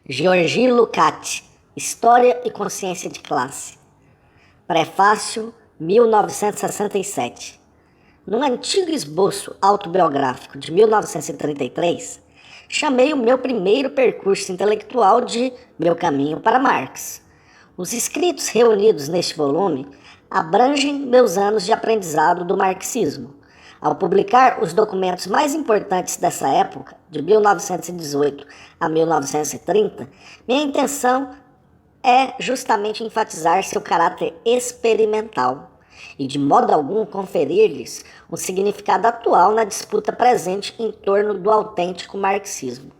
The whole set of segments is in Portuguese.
Georgi Lukács, História e Consciência de Classe. Prefácio, 1967. Num antigo esboço autobiográfico de 1933, chamei o meu primeiro percurso intelectual de Meu Caminho para Marx. Os escritos reunidos neste volume abrangem meus anos de aprendizado do marxismo. Ao publicar os documentos mais importantes dessa época, de 1918 a 1930, minha intenção é justamente enfatizar seu caráter experimental e, de modo algum, conferir-lhes um significado atual na disputa presente em torno do autêntico marxismo.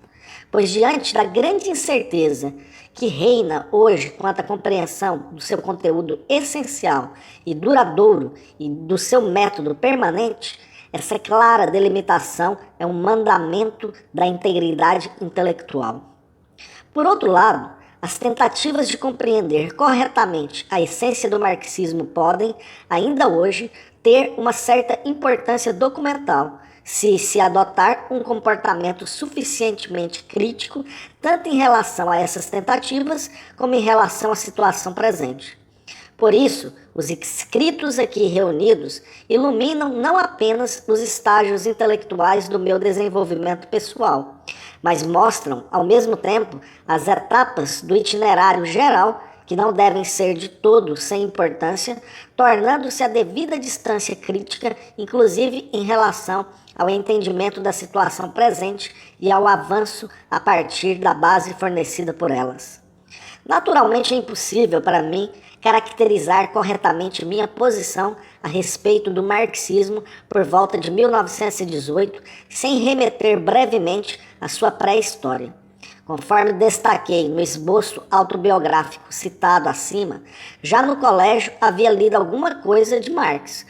Pois, diante da grande incerteza que reina hoje quanto à compreensão do seu conteúdo essencial e duradouro e do seu método permanente, essa clara delimitação é um mandamento da integridade intelectual. Por outro lado, as tentativas de compreender corretamente a essência do marxismo podem, ainda hoje, ter uma certa importância documental, se adotar um comportamento suficientemente crítico, tanto em relação a essas tentativas, como em relação à situação presente. Por isso, os escritos aqui reunidos iluminam não apenas os estágios intelectuais do meu desenvolvimento pessoal, mas mostram, ao mesmo tempo, as etapas do itinerário geral que não devem ser de todo sem importância, tornando-se a devida distância crítica, inclusive em relação ao entendimento da situação presente e ao avanço a partir da base fornecida por elas. Naturalmente é impossível para mim caracterizar corretamente minha posição a respeito do marxismo por volta de 1918, sem remeter brevemente à sua pré-história. Conforme destaquei no esboço autobiográfico citado acima, já no colégio havia lido alguma coisa de Marx.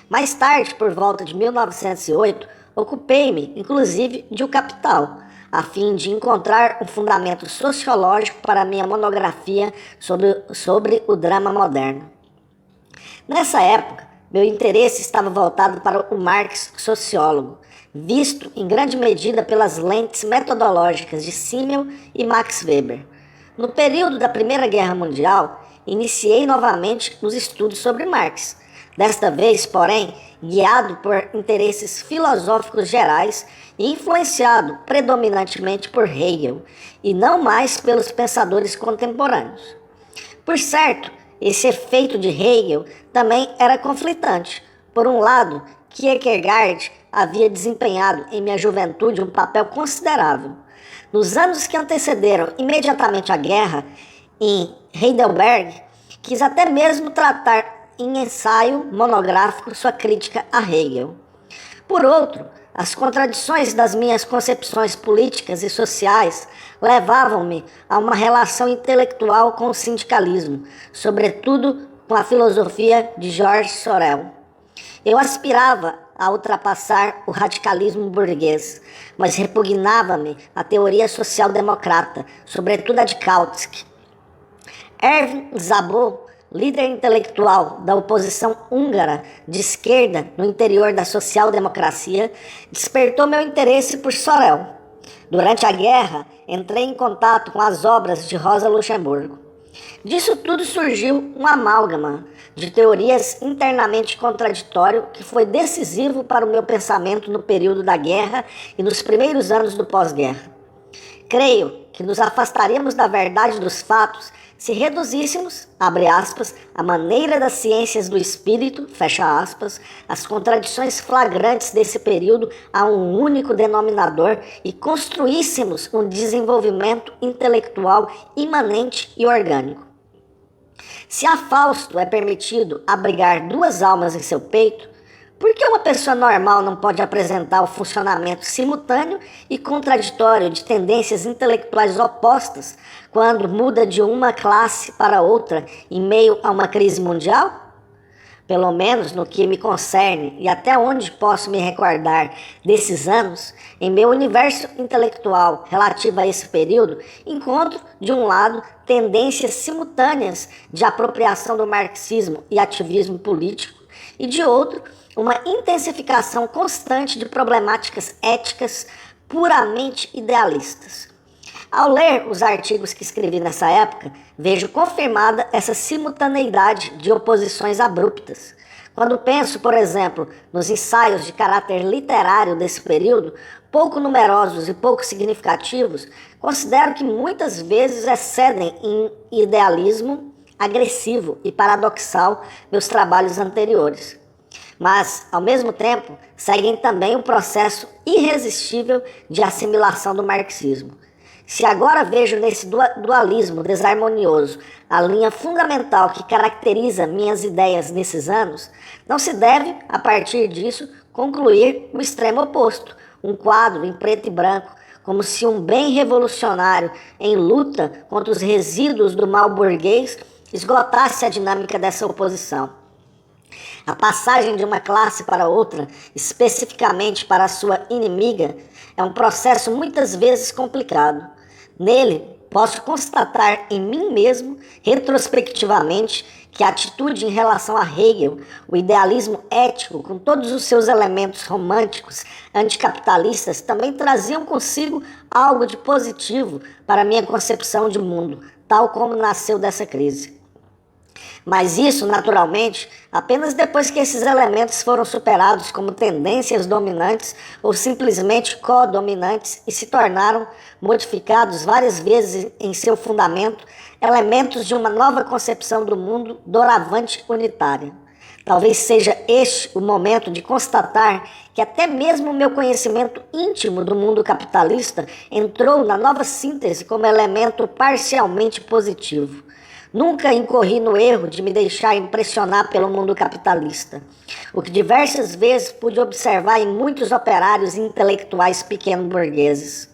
Mais tarde, por volta de 1908, ocupei-me, inclusive, de O Capital, a fim de encontrar um fundamento sociológico para minha monografia sobre o drama moderno. Nessa época, meu interesse estava voltado para o Marx sociólogo, visto em grande medida pelas lentes metodológicas de Simmel e Max Weber. No período da Primeira Guerra Mundial, iniciei novamente os estudos sobre Marx, desta vez, porém, guiado por interesses filosóficos gerais e influenciado predominantemente por Hegel, e não mais pelos pensadores contemporâneos. Por certo, esse efeito de Hegel também era conflitante. Por um lado, Kierkegaard havia desempenhado em minha juventude um papel considerável. Nos anos que antecederam imediatamente a guerra, em Heidelberg, quis até mesmo tratar em ensaio monográfico sua crítica a Hegel. Por outro, as contradições das minhas concepções políticas e sociais levavam-me a uma relação intelectual com o sindicalismo, sobretudo com a filosofia de Georges Sorel. Eu aspirava a ultrapassar o radicalismo burguês, mas repugnava-me a teoria social-democrata, sobretudo a de Kautsky. Erwin Szabó, líder intelectual da oposição húngara de esquerda no interior da social-democracia, despertou meu interesse por Sorel. Durante a guerra, entrei em contato com as obras de Rosa Luxemburgo. Disso tudo surgiu um amálgama de teorias internamente contraditório que foi decisivo para o meu pensamento no período da guerra e nos primeiros anos do pós-guerra. Creio que nos afastaríamos da verdade dos fatos se reduzíssemos, abre aspas, a maneira das ciências do espírito, fecha aspas, as contradições flagrantes desse período a um único denominador e construíssemos um desenvolvimento intelectual imanente e orgânico. Se a Fausto é permitido abrigar duas almas em seu peito, por que uma pessoa normal não pode apresentar o funcionamento simultâneo e contraditório de tendências intelectuais opostas quando muda de uma classe para outra em meio a uma crise mundial? Pelo menos no que me concerne e até onde posso me recordar desses anos, em meu universo intelectual relativo a esse período, encontro, de um lado, tendências simultâneas de apropriação do marxismo e ativismo político, e de outro, uma intensificação constante de problemáticas éticas puramente idealistas. Ao ler os artigos que escrevi nessa época, vejo confirmada essa simultaneidade de oposições abruptas. Quando penso, por exemplo, nos ensaios de caráter literário desse período, pouco numerosos e pouco significativos, considero que muitas vezes excedem em idealismo agressivo e paradoxal meus trabalhos anteriores. Mas, ao mesmo tempo, seguem também um processo irresistível de assimilação do marxismo. Se agora vejo nesse dualismo desarmonioso a linha fundamental que caracteriza minhas ideias nesses anos, não se deve, a partir disso, concluir o extremo oposto, um quadro em preto e branco, como se um bem revolucionário em luta contra os resíduos do mal burguês esgotasse a dinâmica dessa oposição. A passagem de uma classe para outra, especificamente para a sua inimiga, é um processo muitas vezes complicado. Nele, posso constatar em mim mesmo, retrospectivamente, que a atitude em relação a Hegel, o idealismo ético, com todos os seus elementos românticos, anticapitalistas, também traziam consigo algo de positivo para a minha concepção de mundo, tal como nasceu dessa crise. Mas isso, naturalmente, apenas depois que esses elementos foram superados como tendências dominantes ou simplesmente codominantes e se tornaram, modificados várias vezes em seu fundamento, elementos de uma nova concepção do mundo doravante unitária. Talvez seja este o momento de constatar que até mesmo o meu conhecimento íntimo do mundo capitalista entrou na nova síntese como elemento parcialmente positivo. Nunca incorri no erro de me deixar impressionar pelo mundo capitalista, o que diversas vezes pude observar em muitos operários e intelectuais pequeno-burgueses.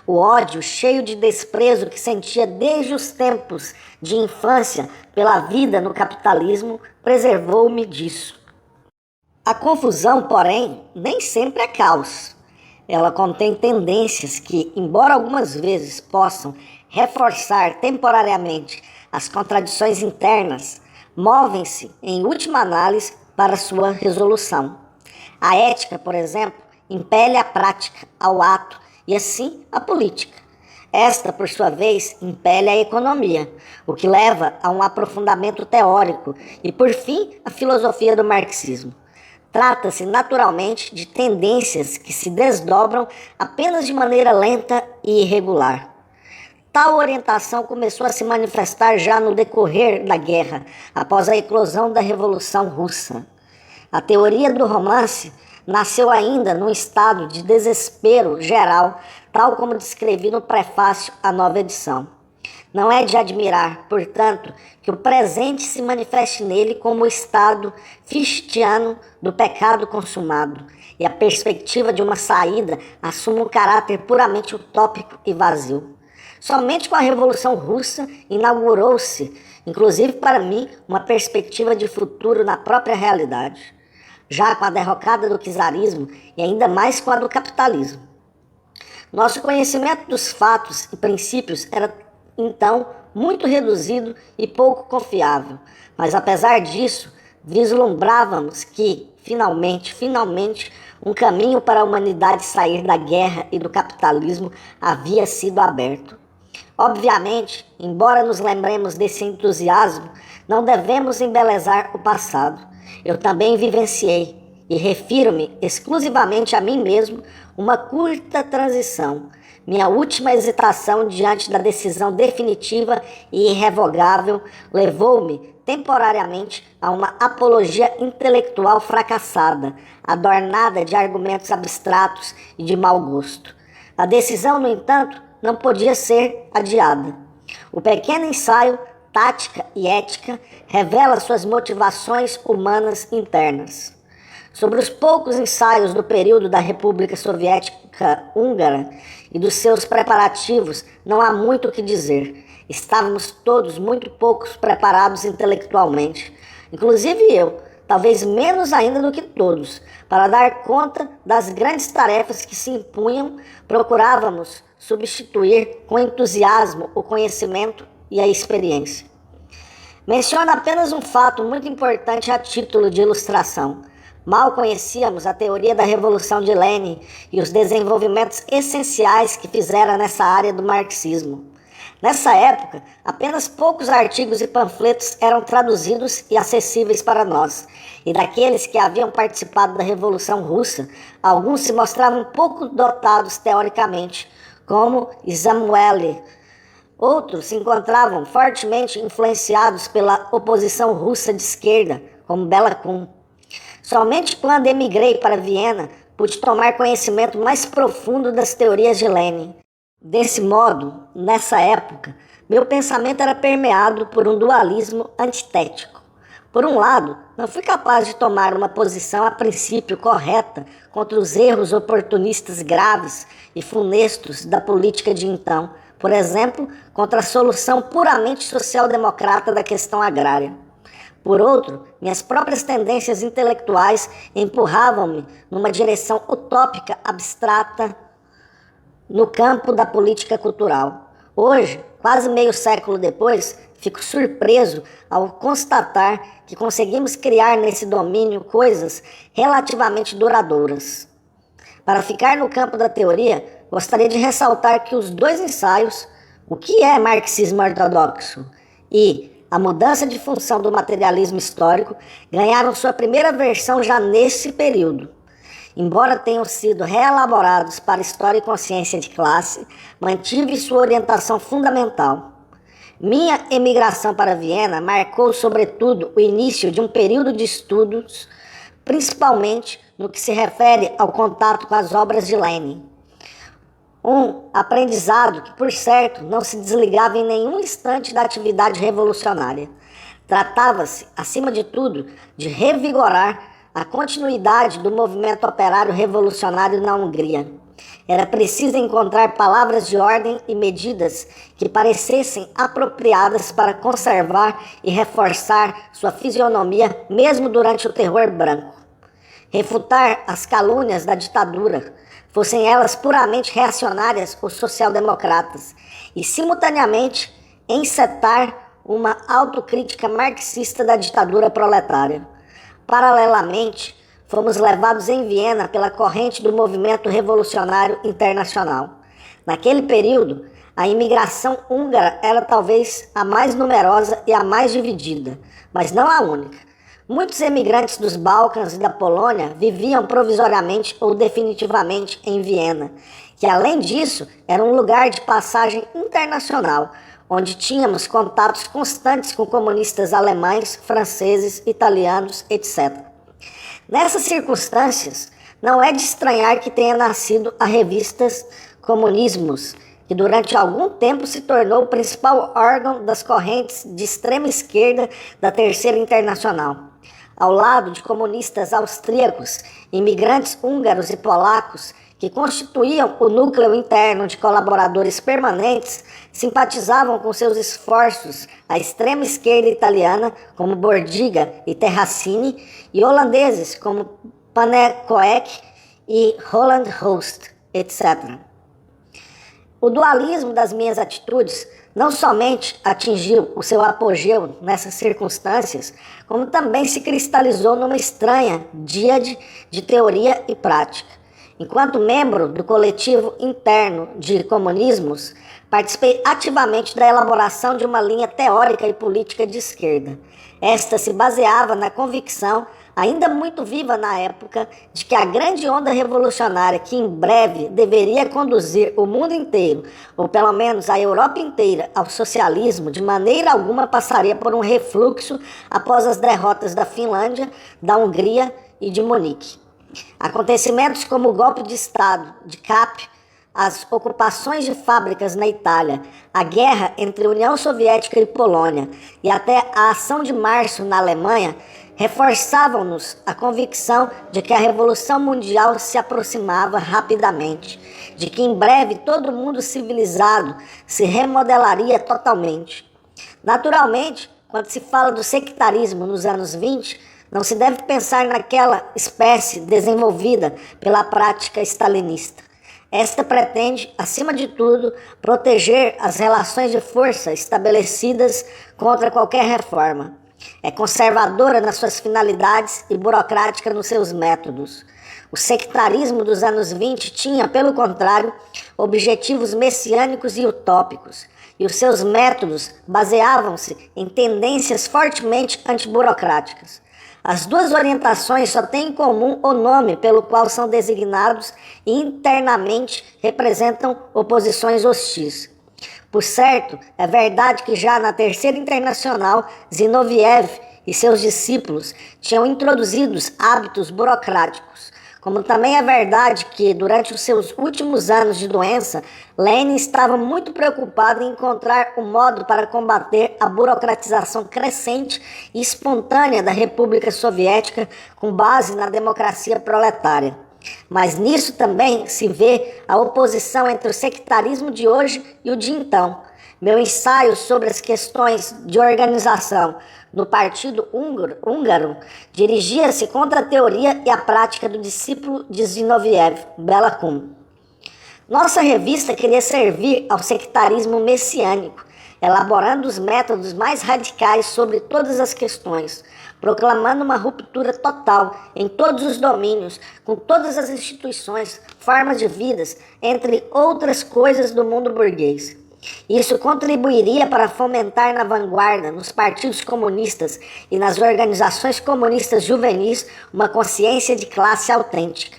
O ódio cheio de desprezo que sentia desde os tempos de infância pela vida no capitalismo preservou-me disso. A confusão, porém, nem sempre é caos. Ela contém tendências que, embora algumas vezes possam reforçar temporariamente as contradições internas, movem-se, em última análise, para sua resolução. A ética, por exemplo, impele a prática, ao ato, e assim a política. Esta, por sua vez, impele a economia, o que leva a um aprofundamento teórico e, por fim, a filosofia do marxismo. Trata-se, naturalmente, de tendências que se desdobram apenas de maneira lenta e irregular. Tal orientação começou a se manifestar já no decorrer da guerra, após a eclosão da Revolução Russa. A teoria do romance nasceu ainda num estado de desespero geral, tal como descrevi no prefácio à nova edição. Não é de admirar, portanto, que o presente se manifeste nele como o estado fichtiano do pecado consumado, e a perspectiva de uma saída assuma um caráter puramente utópico e vazio. Somente com a Revolução Russa inaugurou-se, inclusive para mim, uma perspectiva de futuro na própria realidade. Já com a derrocada do czarismo e ainda mais com a do capitalismo. Nosso conhecimento dos fatos e princípios era, então, muito reduzido e pouco confiável, mas apesar disso, vislumbrávamos que, finalmente, um caminho para a humanidade sair da guerra e do capitalismo havia sido aberto. Obviamente, embora nos lembremos desse entusiasmo, não devemos embelezar o passado. Eu também vivenciei, e refiro-me exclusivamente a mim mesmo, uma curta transição, minha última hesitação diante da decisão definitiva e irrevogável levou-me temporariamente a uma apologia intelectual fracassada, adornada de argumentos abstratos e de mau gosto. A decisão, no entanto, não podia ser adiada. O pequeno ensaio, Tática e Ética, revela suas motivações humanas internas. Sobre os poucos ensaios do período da República Soviética Húngara e dos seus preparativos, não há muito o que dizer. Estávamos todos muito poucos preparados intelectualmente, inclusive eu, talvez menos ainda do que todos, para dar conta das grandes tarefas que se impunham. Procurávamos substituir com entusiasmo o conhecimento e a experiência. Menciono apenas um fato muito importante a título de ilustração. Mal conhecíamos a teoria da Revolução de Lenin e os desenvolvimentos essenciais que fizeram nessa área do marxismo. Nessa época, apenas poucos artigos e panfletos eram traduzidos e acessíveis para nós, e daqueles que haviam participado da Revolução Russa, alguns se mostravam pouco dotados teoricamente, como Samuel. Outros se encontravam fortemente influenciados pela oposição russa de esquerda, como Bela Kun. Somente quando emigrei para Viena, pude tomar conhecimento mais profundo das teorias de Lenin. Desse modo, nessa época, meu pensamento era permeado por um dualismo antitético. Por um lado, não fui capaz de tomar uma posição a princípio correta contra os erros oportunistas graves e funestos da política de então, por exemplo, contra a solução puramente social-democrata da questão agrária. Por outro, minhas próprias tendências intelectuais empurravam-me numa direção utópica abstrata no campo da política cultural. Hoje, quase meio século depois, fico surpreso ao constatar que conseguimos criar nesse domínio coisas relativamente duradouras. Para ficar no campo da teoria, gostaria de ressaltar que os dois ensaios, O que é marxismo ortodoxo e A mudança de função do materialismo histórico, ganharam sua primeira versão já nesse período. Embora tenham sido reelaborados para História e Consciência de Classe, mantive sua orientação fundamental. Minha emigração para Viena marcou, sobretudo, o início de um período de estudos, principalmente no que se refere ao contato com as obras de Lenin. Um aprendizado que, por certo, não se desligava em nenhum instante da atividade revolucionária. Tratava-se, acima de tudo, de revigorar a continuidade do movimento operário revolucionário na Hungria. Era preciso encontrar palavras de ordem e medidas que parecessem apropriadas para conservar e reforçar sua fisionomia mesmo durante o terror branco. Refutar as calúnias da ditadura, fossem elas puramente reacionárias ou social-democratas, e simultaneamente encetar uma autocrítica marxista da ditadura proletária. Paralelamente, fomos levados em Viena pela corrente do movimento revolucionário internacional. Naquele período, a imigração húngara era talvez a mais numerosa e a mais dividida, mas não a única. Muitos emigrantes dos Balcãs e da Polônia viviam provisoriamente ou definitivamente em Viena, que além disso era um lugar de passagem internacional, onde tínhamos contatos constantes com comunistas alemães, franceses, italianos, etc. Nessas circunstâncias, não é de estranhar que tenha nascido a revista Comunismos, que durante algum tempo se tornou o principal órgão das correntes de extrema esquerda da Terceira Internacional. Ao lado de comunistas austríacos, imigrantes húngaros e polacos, que constituíam o núcleo interno de colaboradores permanentes, simpatizavam com seus esforços a extrema esquerda italiana, como Bordiga e Terracini, e holandeses, como Pannekoek e Roland Holst, etc. O dualismo das minhas atitudes não somente atingiu o seu apogeu nessas circunstâncias, como também se cristalizou numa estranha díade de teoria e prática. Enquanto membro do coletivo interno de comunismos, participei ativamente da elaboração de uma linha teórica e política de esquerda. Esta se baseava na convicção, ainda muito viva na época, de que a grande onda revolucionária que em breve deveria conduzir o mundo inteiro, ou pelo menos a Europa inteira, ao socialismo, de maneira alguma passaria por um refluxo após as derrotas da Finlândia, da Hungria e de Munique. Acontecimentos como o golpe de Estado de Kapp, as ocupações de fábricas na Itália, a guerra entre União Soviética e Polônia e até a ação de março na Alemanha reforçavam-nos a convicção de que a Revolução Mundial se aproximava rapidamente, de que em breve todo o mundo civilizado se remodelaria totalmente. Naturalmente, quando se fala do sectarismo nos anos 20, não se deve pensar naquela espécie desenvolvida pela prática stalinista. Esta pretende, acima de tudo, proteger as relações de força estabelecidas contra qualquer reforma. É conservadora nas suas finalidades e burocrática nos seus métodos. O sectarismo dos anos 20 tinha, pelo contrário, objetivos messiânicos e utópicos, e os seus métodos baseavam-se em tendências fortemente antiburocráticas. As duas orientações só têm em comum o nome pelo qual são designados e internamente representam oposições hostis. Por certo, é verdade que já na Terceira Internacional, Zinoviev e seus discípulos tinham introduzido hábitos burocráticos. Como também é verdade que, durante os seus últimos anos de doença, Lenin estava muito preocupado em encontrar um modo para combater a burocratização crescente e espontânea da República Soviética com base na democracia proletária. Mas nisso também se vê a oposição entre o sectarismo de hoje e o de então. Meu ensaio sobre as questões de organização no Partido Húngaro dirigia-se contra a teoria e a prática do discípulo de Zinoviev, Bela Kun. Nossa revista queria servir ao sectarismo messiânico, elaborando os métodos mais radicais sobre todas as questões, proclamando uma ruptura total em todos os domínios, com todas as instituições, formas de vidas, entre outras coisas do mundo burguês. Isso contribuiria para fomentar na vanguarda, nos partidos comunistas e nas organizações comunistas juvenis, uma consciência de classe autêntica.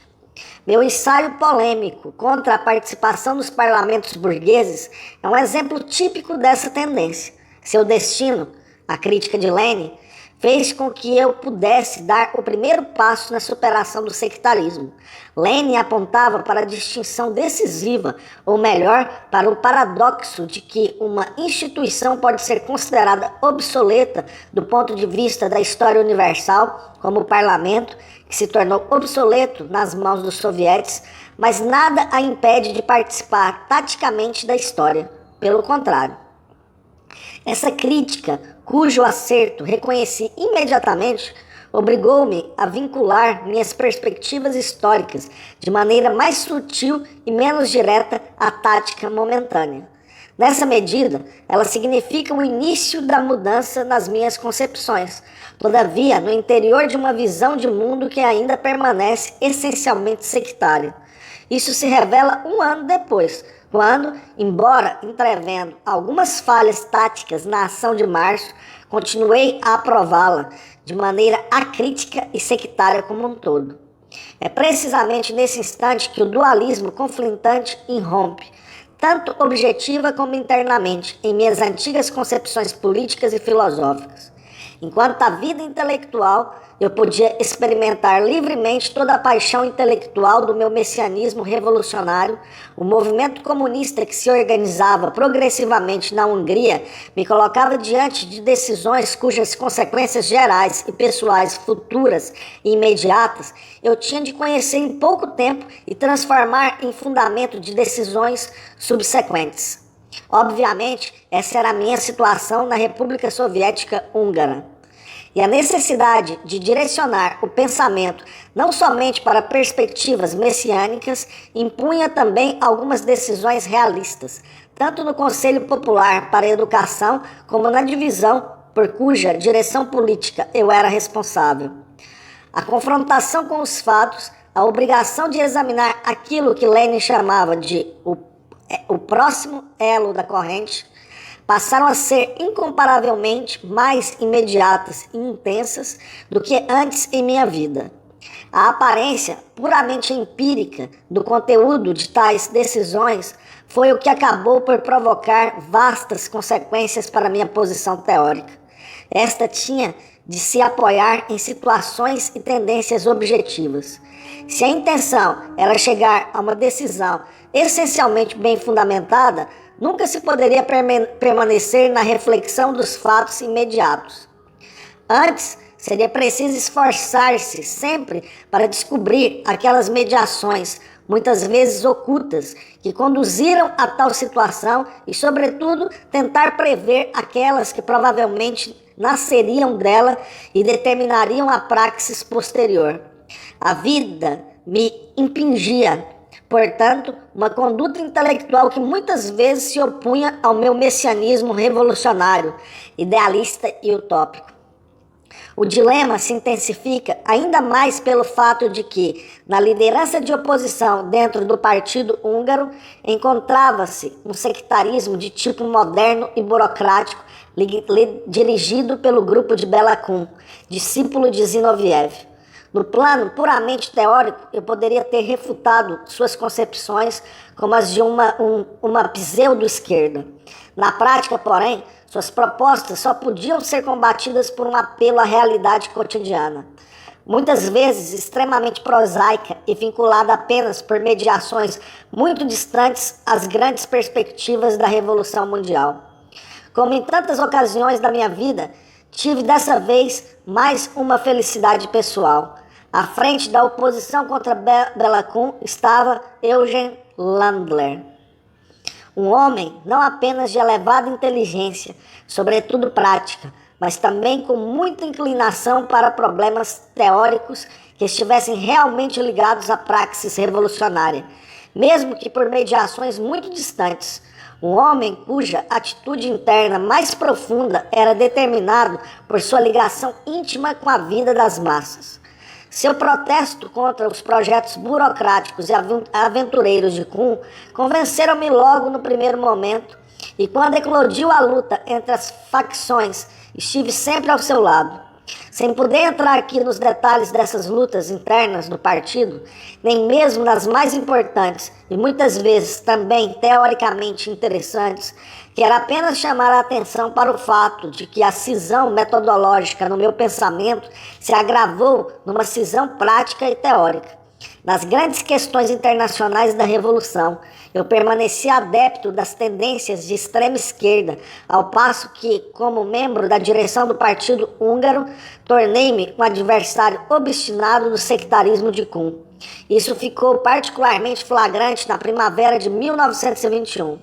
Meu ensaio polêmico contra a participação dos parlamentos burgueses é um exemplo típico dessa tendência. Seu destino, a crítica de Lenin, fez com que eu pudesse dar o primeiro passo na superação do sectarismo. Lenin apontava para a distinção decisiva, ou melhor, para o paradoxo de que uma instituição pode ser considerada obsoleta do ponto de vista da história universal, como o parlamento, que se tornou obsoleto nas mãos dos sovietes, mas nada a impede de participar taticamente da história. Pelo contrário. Essa crítica, cujo acerto reconheci imediatamente, obrigou-me a vincular minhas perspectivas históricas de maneira mais sutil e menos direta à tática momentânea. Nessa medida, ela significa o início da mudança nas minhas concepções, todavia no interior de uma visão de mundo que ainda permanece essencialmente sectária. Isso se revela um ano depois, quando, embora entrevendo algumas falhas táticas na ação de março, continuei a aprová-la de maneira acrítica e sectária como um todo. É precisamente nesse instante que o dualismo conflitante irrompe, tanto objetiva como internamente, em minhas antigas concepções políticas e filosóficas. Enquanto a vida intelectual, eu podia experimentar livremente toda a paixão intelectual do meu messianismo revolucionário, o movimento comunista que se organizava progressivamente na Hungria me colocava diante de decisões cujas consequências gerais e pessoais futuras e imediatas eu tinha de conhecer em pouco tempo e transformar em fundamento de decisões subsequentes. Obviamente, essa era a minha situação na República Soviética Húngara. E a necessidade de direcionar o pensamento não somente para perspectivas messiânicas impunha também algumas decisões realistas, tanto no Conselho Popular para a Educação como na divisão por cuja direção política eu era responsável. A confrontação com os fatos, a obrigação de examinar aquilo que Lenin chamava de o próximo elo da corrente, passaram a ser incomparavelmente mais imediatas e intensas do que antes em minha vida. A aparência puramente empírica do conteúdo de tais decisões foi o que acabou por provocar vastas consequências para minha posição teórica. Esta tinha de se apoiar em situações e tendências objetivas. Se a intenção era chegar a uma decisão essencialmente bem fundamentada, nunca se poderia permanecer na reflexão dos fatos imediatos. Antes, seria preciso esforçar-se sempre para descobrir aquelas mediações, muitas vezes ocultas, que conduziram a tal situação e, sobretudo, tentar prever aquelas que provavelmente nasceriam dela e determinariam a praxis posterior. A vida me impingia, portanto, uma conduta intelectual que muitas vezes se opunha ao meu messianismo revolucionário, idealista e utópico. O dilema se intensifica ainda mais pelo fato de que, na liderança de oposição dentro do Partido Húngaro, encontrava-se um sectarismo de tipo moderno e burocrático dirigido pelo grupo de Bela Kun, discípulo de Zinoviev. No plano puramente teórico, eu poderia ter refutado suas concepções como as de uma pseudo-esquerda. Na prática, porém, suas propostas só podiam ser combatidas por um apelo à realidade cotidiana, muitas vezes extremamente prosaica e vinculada apenas por mediações muito distantes às grandes perspectivas da Revolução Mundial. Como em tantas ocasiões da minha vida, tive dessa vez mais uma felicidade pessoal. À frente da oposição contra Bela Kun estava Eugen Landler, um homem não apenas de elevada inteligência, sobretudo prática, mas também com muita inclinação para problemas teóricos que estivessem realmente ligados à praxis revolucionária, mesmo que por mediações muito distantes. Um homem cuja atitude interna mais profunda era determinado por sua ligação íntima com a vida das massas. Seu protesto contra os projetos burocráticos e aventureiros de Kun convenceram-me logo no primeiro momento, e quando eclodiu a luta entre as facções, estive sempre ao seu lado. Sem poder entrar aqui nos detalhes dessas lutas internas do partido, nem mesmo nas mais importantes e muitas vezes também teoricamente interessantes, quero apenas chamar a atenção para o fato de que a cisão metodológica no meu pensamento se agravou numa cisão prática e teórica. Nas grandes questões internacionais da Revolução, eu permaneci adepto das tendências de extrema esquerda, ao passo que, como membro da direção do Partido Húngaro, tornei-me um adversário obstinado do sectarismo de Kun. Isso ficou particularmente flagrante na primavera de 1921.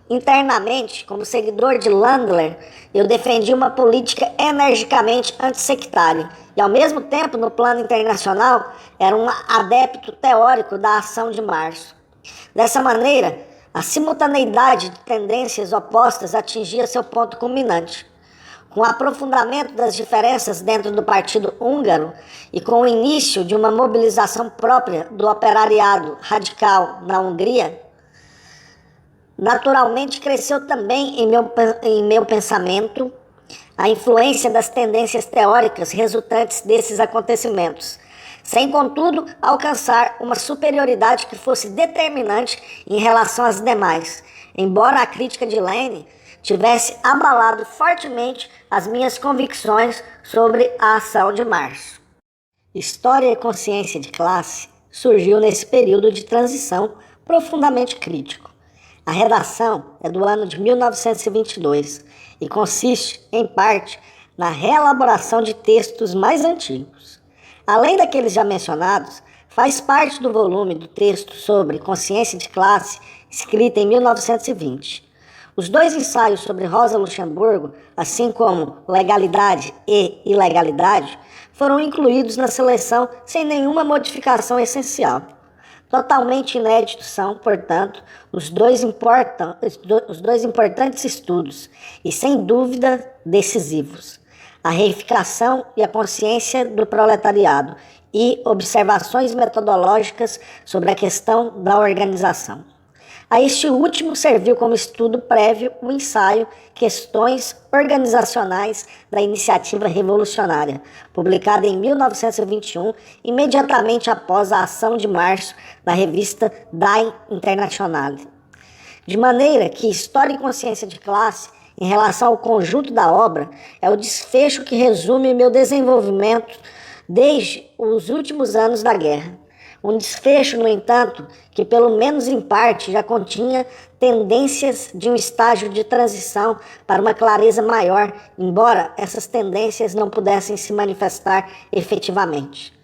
Internamente, como seguidor de Landler, eu defendi uma política energicamente antissectária e, ao mesmo tempo, no plano internacional, era um adepto teórico da Ação de Março. Dessa maneira, a simultaneidade de tendências opostas atingia seu ponto culminante. Com o aprofundamento das diferenças dentro do Partido Húngaro e com o início de uma mobilização própria do operariado radical na Hungria, naturalmente cresceu também em meu pensamento a influência das tendências teóricas resultantes desses acontecimentos, sem, contudo, alcançar uma superioridade que fosse determinante em relação às demais, embora a crítica de Lenin tivesse abalado fortemente as minhas convicções sobre a Ação de Março. História e consciência de classe surgiu nesse período de transição profundamente crítico. A redação é do ano de 1922 e consiste, em parte, na reelaboração de textos mais antigos. Além daqueles já mencionados, faz parte do volume do texto sobre consciência de classe, escrito em 1920. Os dois ensaios sobre Rosa Luxemburgo, assim como Legalidade e Ilegalidade, foram incluídos na seleção sem nenhuma modificação essencial. Totalmente inéditos são, portanto, os dois importantes estudos e, sem dúvida, decisivos: a reificação e a consciência do proletariado e observações metodológicas sobre a questão da organização. A este último serviu como estudo prévio o ensaio Questões Organizacionais da Iniciativa Revolucionária, publicado em 1921, imediatamente após a Ação de Março, na revista Die Internationale. De maneira que História e Consciência de Classe, em relação ao conjunto da obra, é o desfecho que resume meu desenvolvimento desde os últimos anos da guerra. Um desfecho, no entanto, que pelo menos em parte já continha tendências de um estágio de transição para uma clareza maior, embora essas tendências não pudessem se manifestar efetivamente.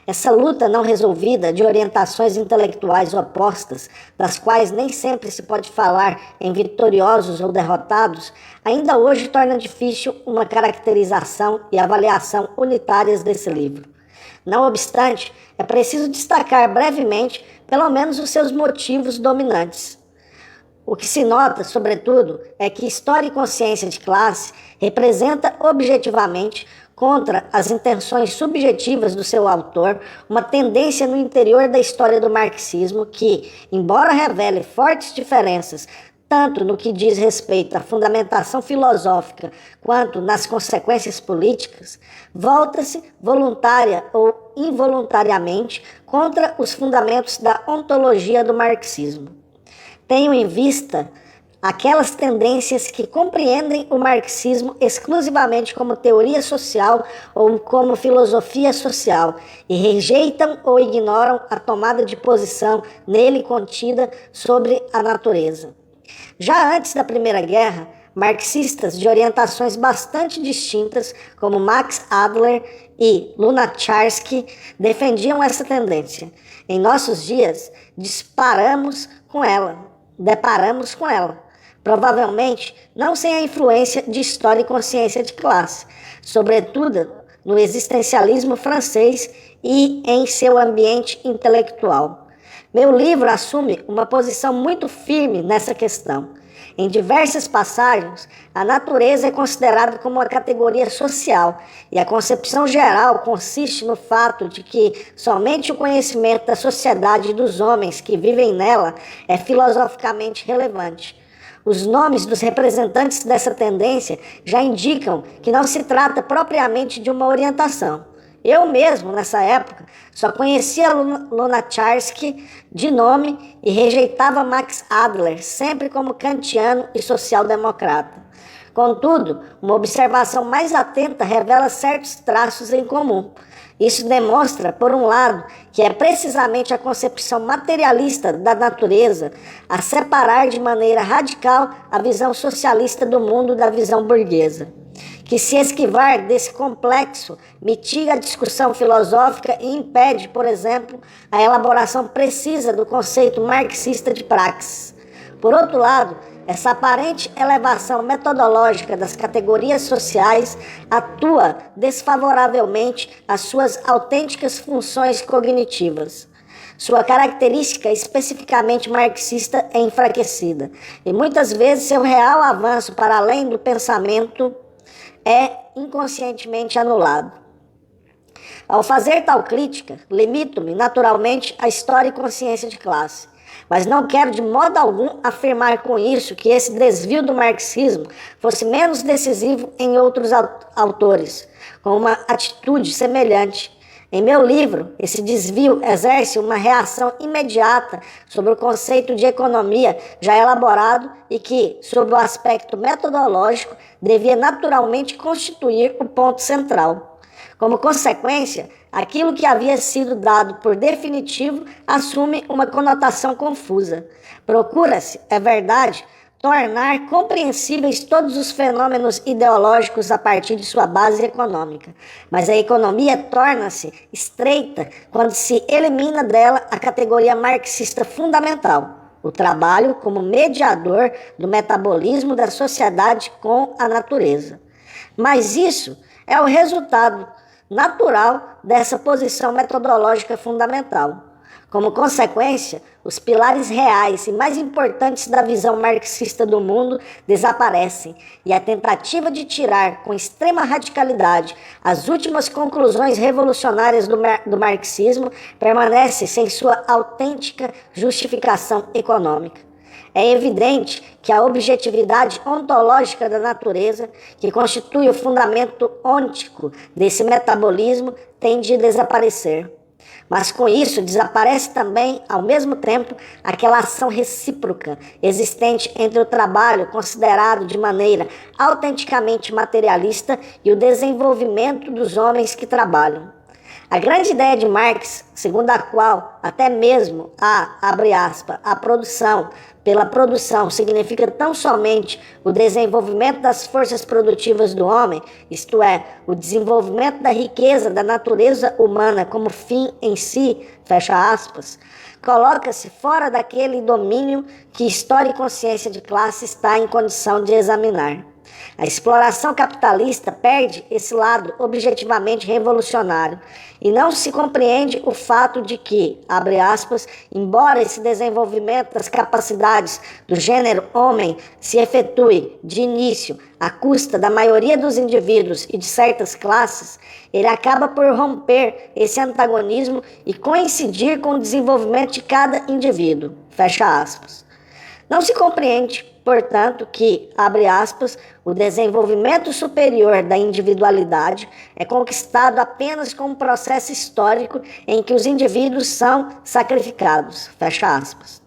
Essa luta não resolvida de orientações intelectuais opostas, das quais nem sempre se pode falar em vitoriosos ou derrotados, ainda hoje torna difícil uma caracterização e avaliação unitárias desse livro. Não obstante, é preciso destacar brevemente, pelo menos, os seus motivos dominantes. O que se nota, sobretudo, é que História e Consciência de Classe representa objetivamente, contra as intenções subjetivas do seu autor, uma tendência no interior da história do marxismo que, embora revele fortes diferenças tanto no que diz respeito à fundamentação filosófica quanto nas consequências políticas, volta-se voluntária ou involuntariamente contra os fundamentos da ontologia do marxismo. Tenho em vista aquelas tendências que compreendem o marxismo exclusivamente como teoria social ou como filosofia social e rejeitam ou ignoram a tomada de posição nele contida sobre a natureza. Já antes da Primeira Guerra, marxistas de orientações bastante distintas, como Max Adler e Lunacharsky, defendiam essa tendência. Em nossos dias, deparamos com ela. Provavelmente não sem a influência de História e Consciência de Classe, sobretudo no existencialismo francês e em seu ambiente intelectual. Meu livro assume uma posição muito firme nessa questão. Em diversas passagens, a natureza é considerada como uma categoria social e a concepção geral consiste no fato de que somente o conhecimento da sociedade e dos homens que vivem nela é filosoficamente relevante. Os nomes dos representantes dessa tendência já indicam que não se trata propriamente de uma orientação. Eu mesmo, nessa época, só conhecia Lunacharsky de nome e rejeitava Max Adler, sempre como kantiano e social-democrata. Contudo, uma observação mais atenta revela certos traços em comum. Isso demonstra, por um lado, que é precisamente a concepção materialista da natureza a separar de maneira radical a visão socialista do mundo da visão burguesa. Que se esquivar desse complexo mitiga a discussão filosófica e impede, por exemplo, a elaboração precisa do conceito marxista de praxis. Por outro lado, essa aparente elevação metodológica das categorias sociais atua desfavoravelmente às suas autênticas funções cognitivas. Sua característica especificamente marxista é enfraquecida, e muitas vezes seu real avanço para além do pensamento é inconscientemente anulado. Ao fazer tal crítica, limito-me naturalmente à História e Consciência de Classe, mas não quero de modo algum afirmar com isso que esse desvio do marxismo fosse menos decisivo em outros autores, com uma atitude semelhante. Em meu livro, esse desvio exerce uma reação imediata sobre o conceito de economia já elaborado e que, sob o aspecto metodológico, devia naturalmente constituir o ponto central. Como consequência, aquilo que havia sido dado por definitivo assume uma conotação confusa. Procura-se, é verdade, tornar compreensíveis todos os fenômenos ideológicos a partir de sua base econômica. Mas a economia torna-se estreita quando se elimina dela a categoria marxista fundamental, o trabalho como mediador do metabolismo da sociedade com a natureza. Mas isso é o resultado natural dessa posição metodológica fundamental. Como consequência, os pilares reais e mais importantes da visão marxista do mundo desaparecem e a tentativa de tirar com extrema radicalidade as últimas conclusões revolucionárias do marxismo permanece sem sua autêntica justificação econômica. É evidente que a objetividade ontológica da natureza, que constitui o fundamento ôntico desse metabolismo, tende a desaparecer. Mas com isso desaparece também, ao mesmo tempo, aquela ação recíproca existente entre o trabalho considerado de maneira autenticamente materialista e o desenvolvimento dos homens que trabalham. A grande ideia de Marx, segundo a qual até mesmo a produção pela produção significa tão somente o desenvolvimento das forças produtivas do homem, isto é, o desenvolvimento da riqueza da natureza humana como fim em si, fecha aspas, coloca-se fora daquele domínio que História e Consciência de Classe está em condição de examinar. A exploração capitalista perde esse lado objetivamente revolucionário e não se compreende o fato de que, abre aspas, embora esse desenvolvimento das capacidades do gênero homem se efetue de início à custa da maioria dos indivíduos e de certas classes, ele acaba por romper esse antagonismo e coincidir com o desenvolvimento de cada indivíduo, fecha aspas. Não se compreende, portanto, que, abre aspas, o desenvolvimento superior da individualidade é conquistado apenas com um processo histórico em que os indivíduos são sacrificados, fecha aspas.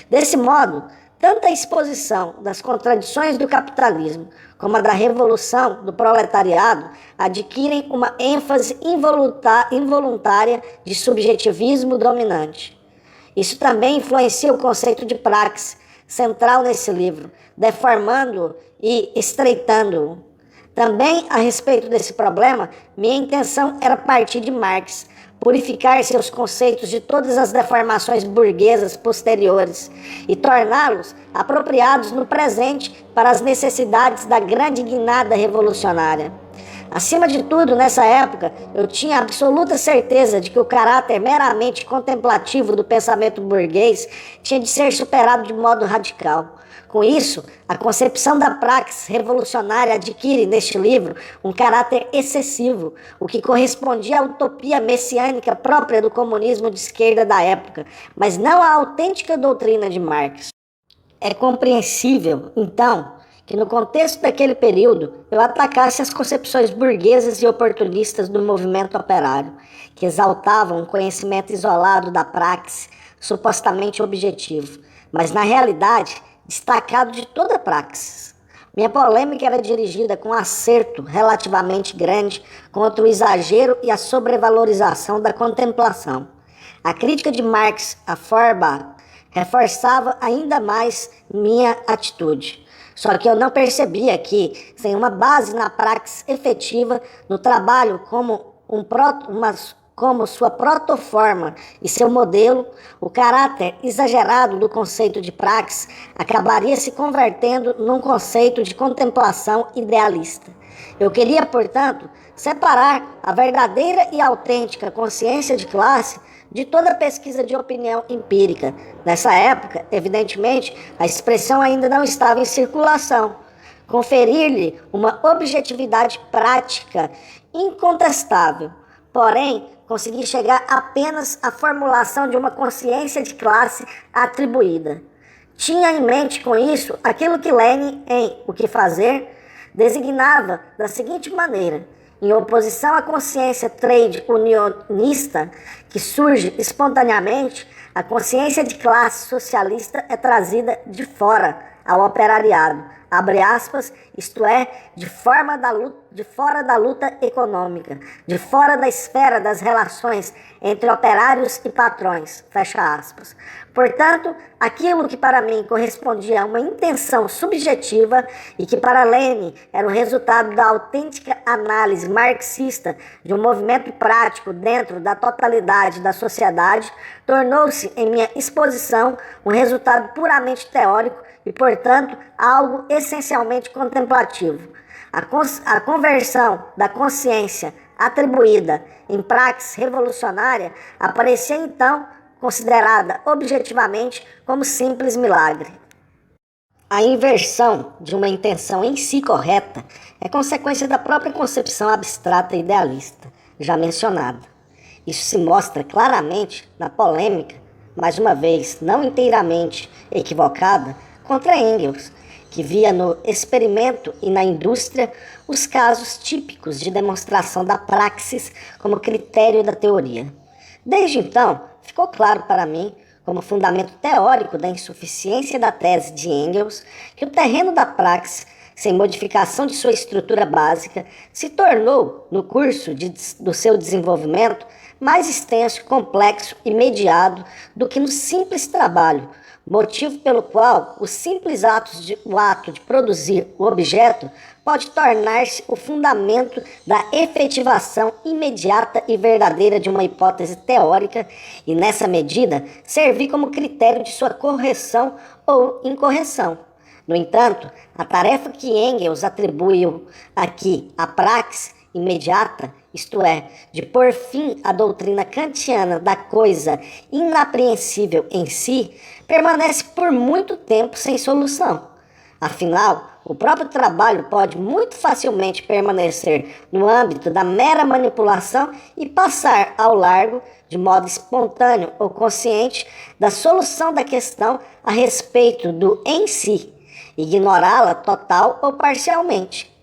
Desse modo, tanto a exposição das contradições do capitalismo como a da revolução do proletariado adquirem uma ênfase involuntária de subjetivismo dominante. Isso também influencia o conceito de praxe, central nesse livro, deformando-o e estreitando-o. Também, a respeito desse problema, minha intenção era partir de Marx, purificar seus conceitos de todas as deformações burguesas posteriores e torná-los apropriados no presente para as necessidades da grande guinada revolucionária. Acima de tudo, nessa época, eu tinha absoluta certeza de que o caráter meramente contemplativo do pensamento burguês tinha de ser superado de modo radical. Com isso, a concepção da praxe revolucionária adquire, neste livro, um caráter excessivo, o que correspondia à utopia messiânica própria do comunismo de esquerda da época, mas não à autêntica doutrina de Marx. É compreensível, então, que no contexto daquele período eu atacasse as concepções burguesas e oportunistas do movimento operário, que exaltavam um conhecimento isolado da praxe, supostamente objetivo, mas na realidade destacado de toda a praxe. Minha polêmica era dirigida com acerto relativamente grande contra o exagero e a sobrevalorização da contemplação. A crítica de Marx a Feuerbach reforçava ainda mais minha atitude. Só que eu não percebia que, sem uma base na praxe efetiva, no trabalho como sua protoforma e seu modelo, o caráter exagerado do conceito de praxe acabaria se convertendo num conceito de contemplação idealista. Eu queria, portanto, separar a verdadeira e autêntica consciência de classe de toda pesquisa de opinião empírica. Nessa época, evidentemente, a expressão ainda não estava em circulação. Conferir-lhe uma objetividade prática incontestável. Porém, consegui chegar apenas à formulação de uma consciência de classe atribuída. Tinha em mente com isso aquilo que Lenin, em O que Fazer, designava da seguinte maneira: em oposição à consciência trade unionista, que surge espontaneamente, a consciência de classe socialista é trazida de fora ao operariado, abre aspas, isto é, de fora da luta econômica, de fora da esfera das relações entre operários e patrões, fecha aspas. Portanto, aquilo que para mim correspondia a uma intenção subjetiva e que para Lenin era o resultado da autêntica análise marxista de um movimento prático dentro da totalidade da sociedade, tornou-se, em minha exposição, um resultado puramente teórico e, portanto, algo essencialmente contemplativo. A conversão da consciência atribuída em praxe revolucionária aparecia então considerada objetivamente como simples milagre. A inversão de uma intenção em si correta é consequência da própria concepção abstrata e idealista, já mencionada. Isso se mostra claramente na polêmica, mais uma vez não inteiramente equivocada, contra Engels, que via no experimento e na indústria os casos típicos de demonstração da praxis como critério da teoria. Desde então, ficou claro para mim, como fundamento teórico da insuficiência da tese de Engels, que o terreno da praxis, sem modificação de sua estrutura básica, se tornou, no curso do seu desenvolvimento, mais extenso, complexo e mediado do que no simples trabalho, motivo pelo qual o simples ato de produzir o objeto pode tornar-se o fundamento da efetivação imediata e verdadeira de uma hipótese teórica e, nessa medida, servir como critério de sua correção ou incorreção. No entanto, a tarefa que Engels atribuiu aqui à praxe imediata, isto é, de pôr fim à doutrina kantiana da coisa inapreensível em si, permanece por muito tempo sem solução. Afinal, o próprio trabalho pode muito facilmente permanecer no âmbito da mera manipulação e passar ao largo, de modo espontâneo ou consciente, da solução da questão a respeito do em si, ignorá-la total ou parcialmente.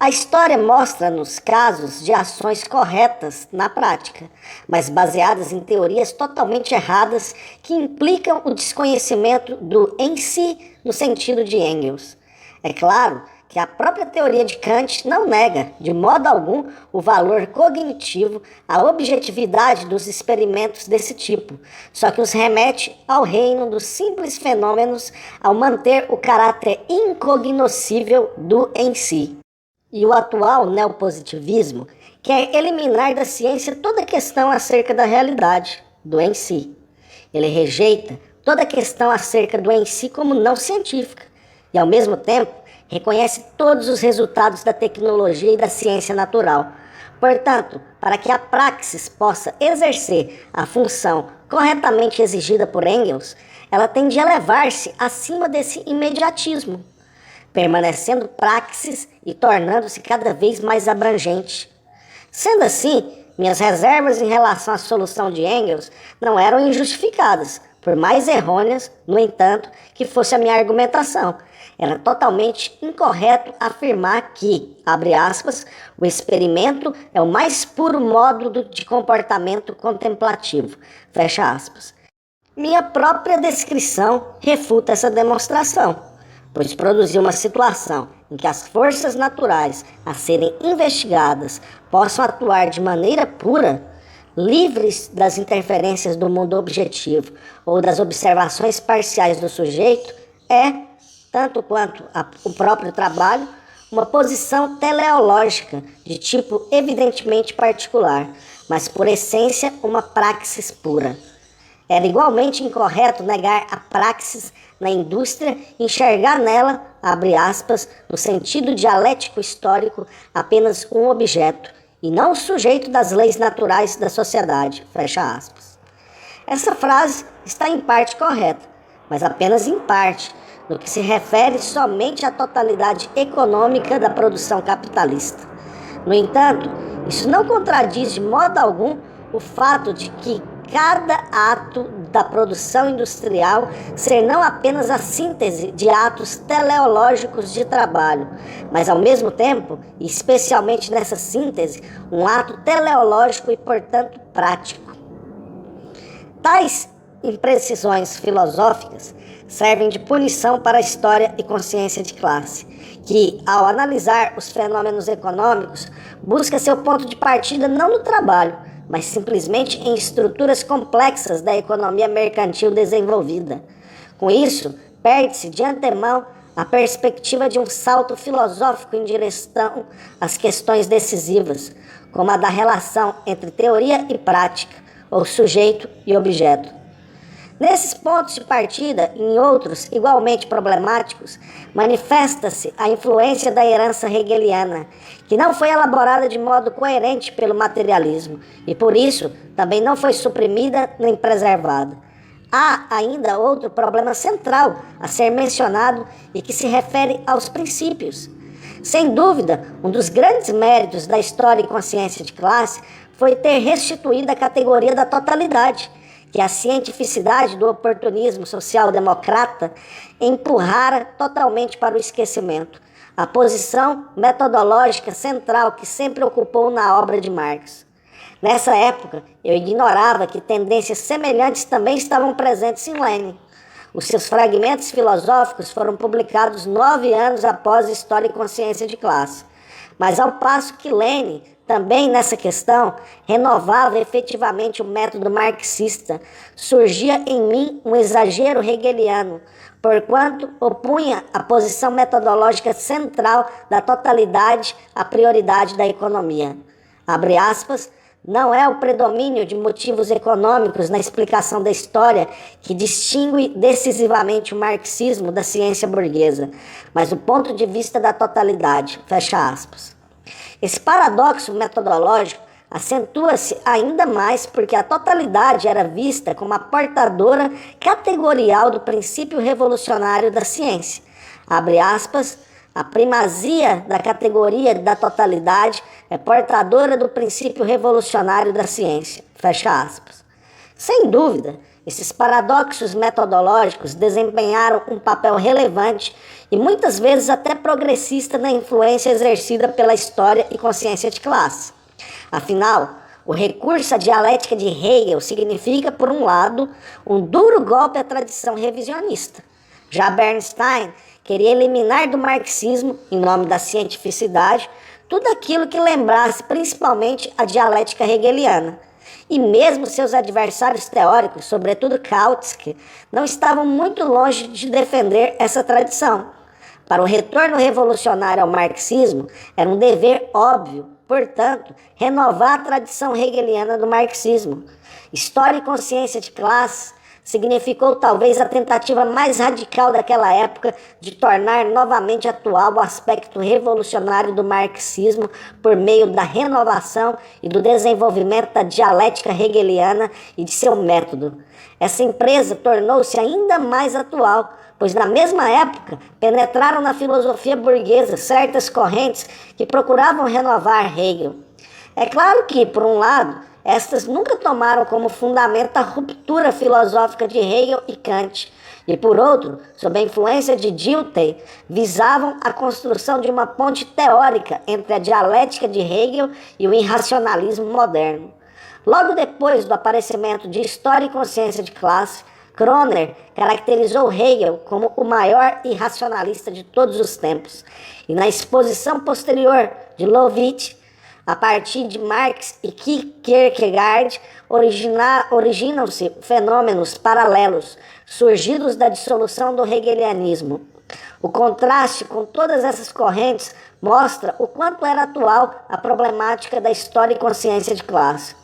A história mostra-nos casos de ações corretas na prática, mas baseadas em teorias totalmente erradas que implicam o desconhecimento do em si no sentido de Engels. É claro que a própria teoria de Kant não nega, de modo algum, o valor cognitivo, a objetividade dos experimentos desse tipo, só que os remete ao reino dos simples fenômenos ao manter o caráter incognoscível do em si. E o atual neopositivismo quer eliminar da ciência toda questão acerca da realidade, do em si. Ele rejeita toda questão acerca do em si como não científica e, ao mesmo tempo, reconhece todos os resultados da tecnologia e da ciência natural. Portanto, para que a praxis possa exercer a função corretamente exigida por Engels, ela tem de elevar-se acima desse imediatismo, permanecendo praxis e tornando-se cada vez mais abrangente. Sendo assim, minhas reservas em relação à solução de Engels não eram injustificadas, por mais errôneas, no entanto, que fosse a minha argumentação. Era totalmente incorreto afirmar que, abre aspas, o experimento é o mais puro modo de comportamento contemplativo, fecha aspas. Minha própria descrição refuta essa demonstração, pois produziu uma situação em que as forças naturais a serem investigadas possam atuar de maneira pura, livres das interferências do mundo objetivo ou das observações parciais do sujeito, é, tanto quanto o próprio trabalho, uma posição teleológica de tipo evidentemente particular, mas por essência uma praxis pura. Era igualmente incorreto negar a praxis na indústria e enxergar nela, abre aspas, no sentido dialético histórico, apenas um objeto, e não o sujeito das leis naturais da sociedade, fecha aspas. Essa frase está em parte correta, mas apenas em parte, no que se refere somente à totalidade econômica da produção capitalista. No entanto, isso não contradiz de modo algum o fato de que cada ato da produção industrial ser não apenas a síntese de atos teleológicos de trabalho, mas ao mesmo tempo, e especialmente nessa síntese, um ato teleológico e, portanto, prático. Tais imprecisões filosóficas servem de punição para a história e consciência de classe, que, ao analisar os fenômenos econômicos, busca seu ponto de partida não no trabalho, mas simplesmente em estruturas complexas da economia mercantil desenvolvida. Com isso, perde-se de antemão a perspectiva de um salto filosófico em direção às questões decisivas, como a da relação entre teoria e prática, ou sujeito e objeto. Nesses pontos de partida e em outros igualmente problemáticos, manifesta-se a influência da herança hegeliana, que não foi elaborada de modo coerente pelo materialismo e, por isso, também não foi suprimida nem preservada. Há ainda outro problema central a ser mencionado e que se refere aos princípios. Sem dúvida, um dos grandes méritos da história e consciência de classe foi ter restituído a categoria da totalidade, que a cientificidade do oportunismo social-democrata empurrara totalmente para o esquecimento, a posição metodológica central que sempre ocupou na obra de Marx. Nessa época, eu ignorava que tendências semelhantes também estavam presentes em Lenin. Os seus fragmentos filosóficos foram publicados 9 anos após a História e Consciência de Classe. Mas ao passo que Lenin, também nessa questão, renovava efetivamente o método marxista, surgia em mim um exagero hegeliano, porquanto opunha a posição metodológica central da totalidade à prioridade da economia. Abre aspas, Não é o predomínio de motivos econômicos na explicação da história que distingue decisivamente o marxismo da ciência burguesa, mas o ponto de vista da totalidade. Fecha aspas. Esse paradoxo metodológico acentua-se ainda mais porque a totalidade era vista como a portadora categorial do princípio revolucionário da ciência. Abre aspas, a primazia da categoria da totalidade é portadora do princípio revolucionário da ciência. Fecha aspas. Sem dúvida, esses paradoxos metodológicos desempenharam um papel relevante e muitas vezes até progressista na influência exercida pela história e consciência de classe. Afinal, o recurso à dialética de Hegel significa, por um lado, um duro golpe à tradição revisionista. Já Bernstein queria eliminar do marxismo, em nome da cientificidade, tudo aquilo que lembrasse principalmente a dialética hegeliana. E mesmo seus adversários teóricos, sobretudo Kautsky, não estavam muito longe de defender essa tradição. Para o retorno revolucionário ao marxismo, era um dever óbvio, portanto, renovar a tradição hegeliana do marxismo. História e consciência de classe significou talvez a tentativa mais radical daquela época de tornar novamente atual o aspecto revolucionário do marxismo por meio da renovação e do desenvolvimento da dialética hegeliana e de seu método. Essa empresa tornou-se ainda mais atual, pois na mesma época penetraram na filosofia burguesa certas correntes que procuravam renovar Hegel. É claro que, por um lado, estas nunca tomaram como fundamento a ruptura filosófica de Hegel e Kant, e por outro, sob a influência de Dilthey, visavam a construção de uma ponte teórica entre a dialética de Hegel e o irracionalismo moderno. Logo depois do aparecimento de História e Consciência de Classe, Kroner caracterizou Hegel como o maior irracionalista de todos os tempos, e na exposição posterior de Lovitch, a partir de Marx e Kierkegaard, originam-se fenômenos paralelos, surgidos da dissolução do hegelianismo. O contraste com todas essas correntes mostra o quanto era atual a problemática da história e consciência de classe.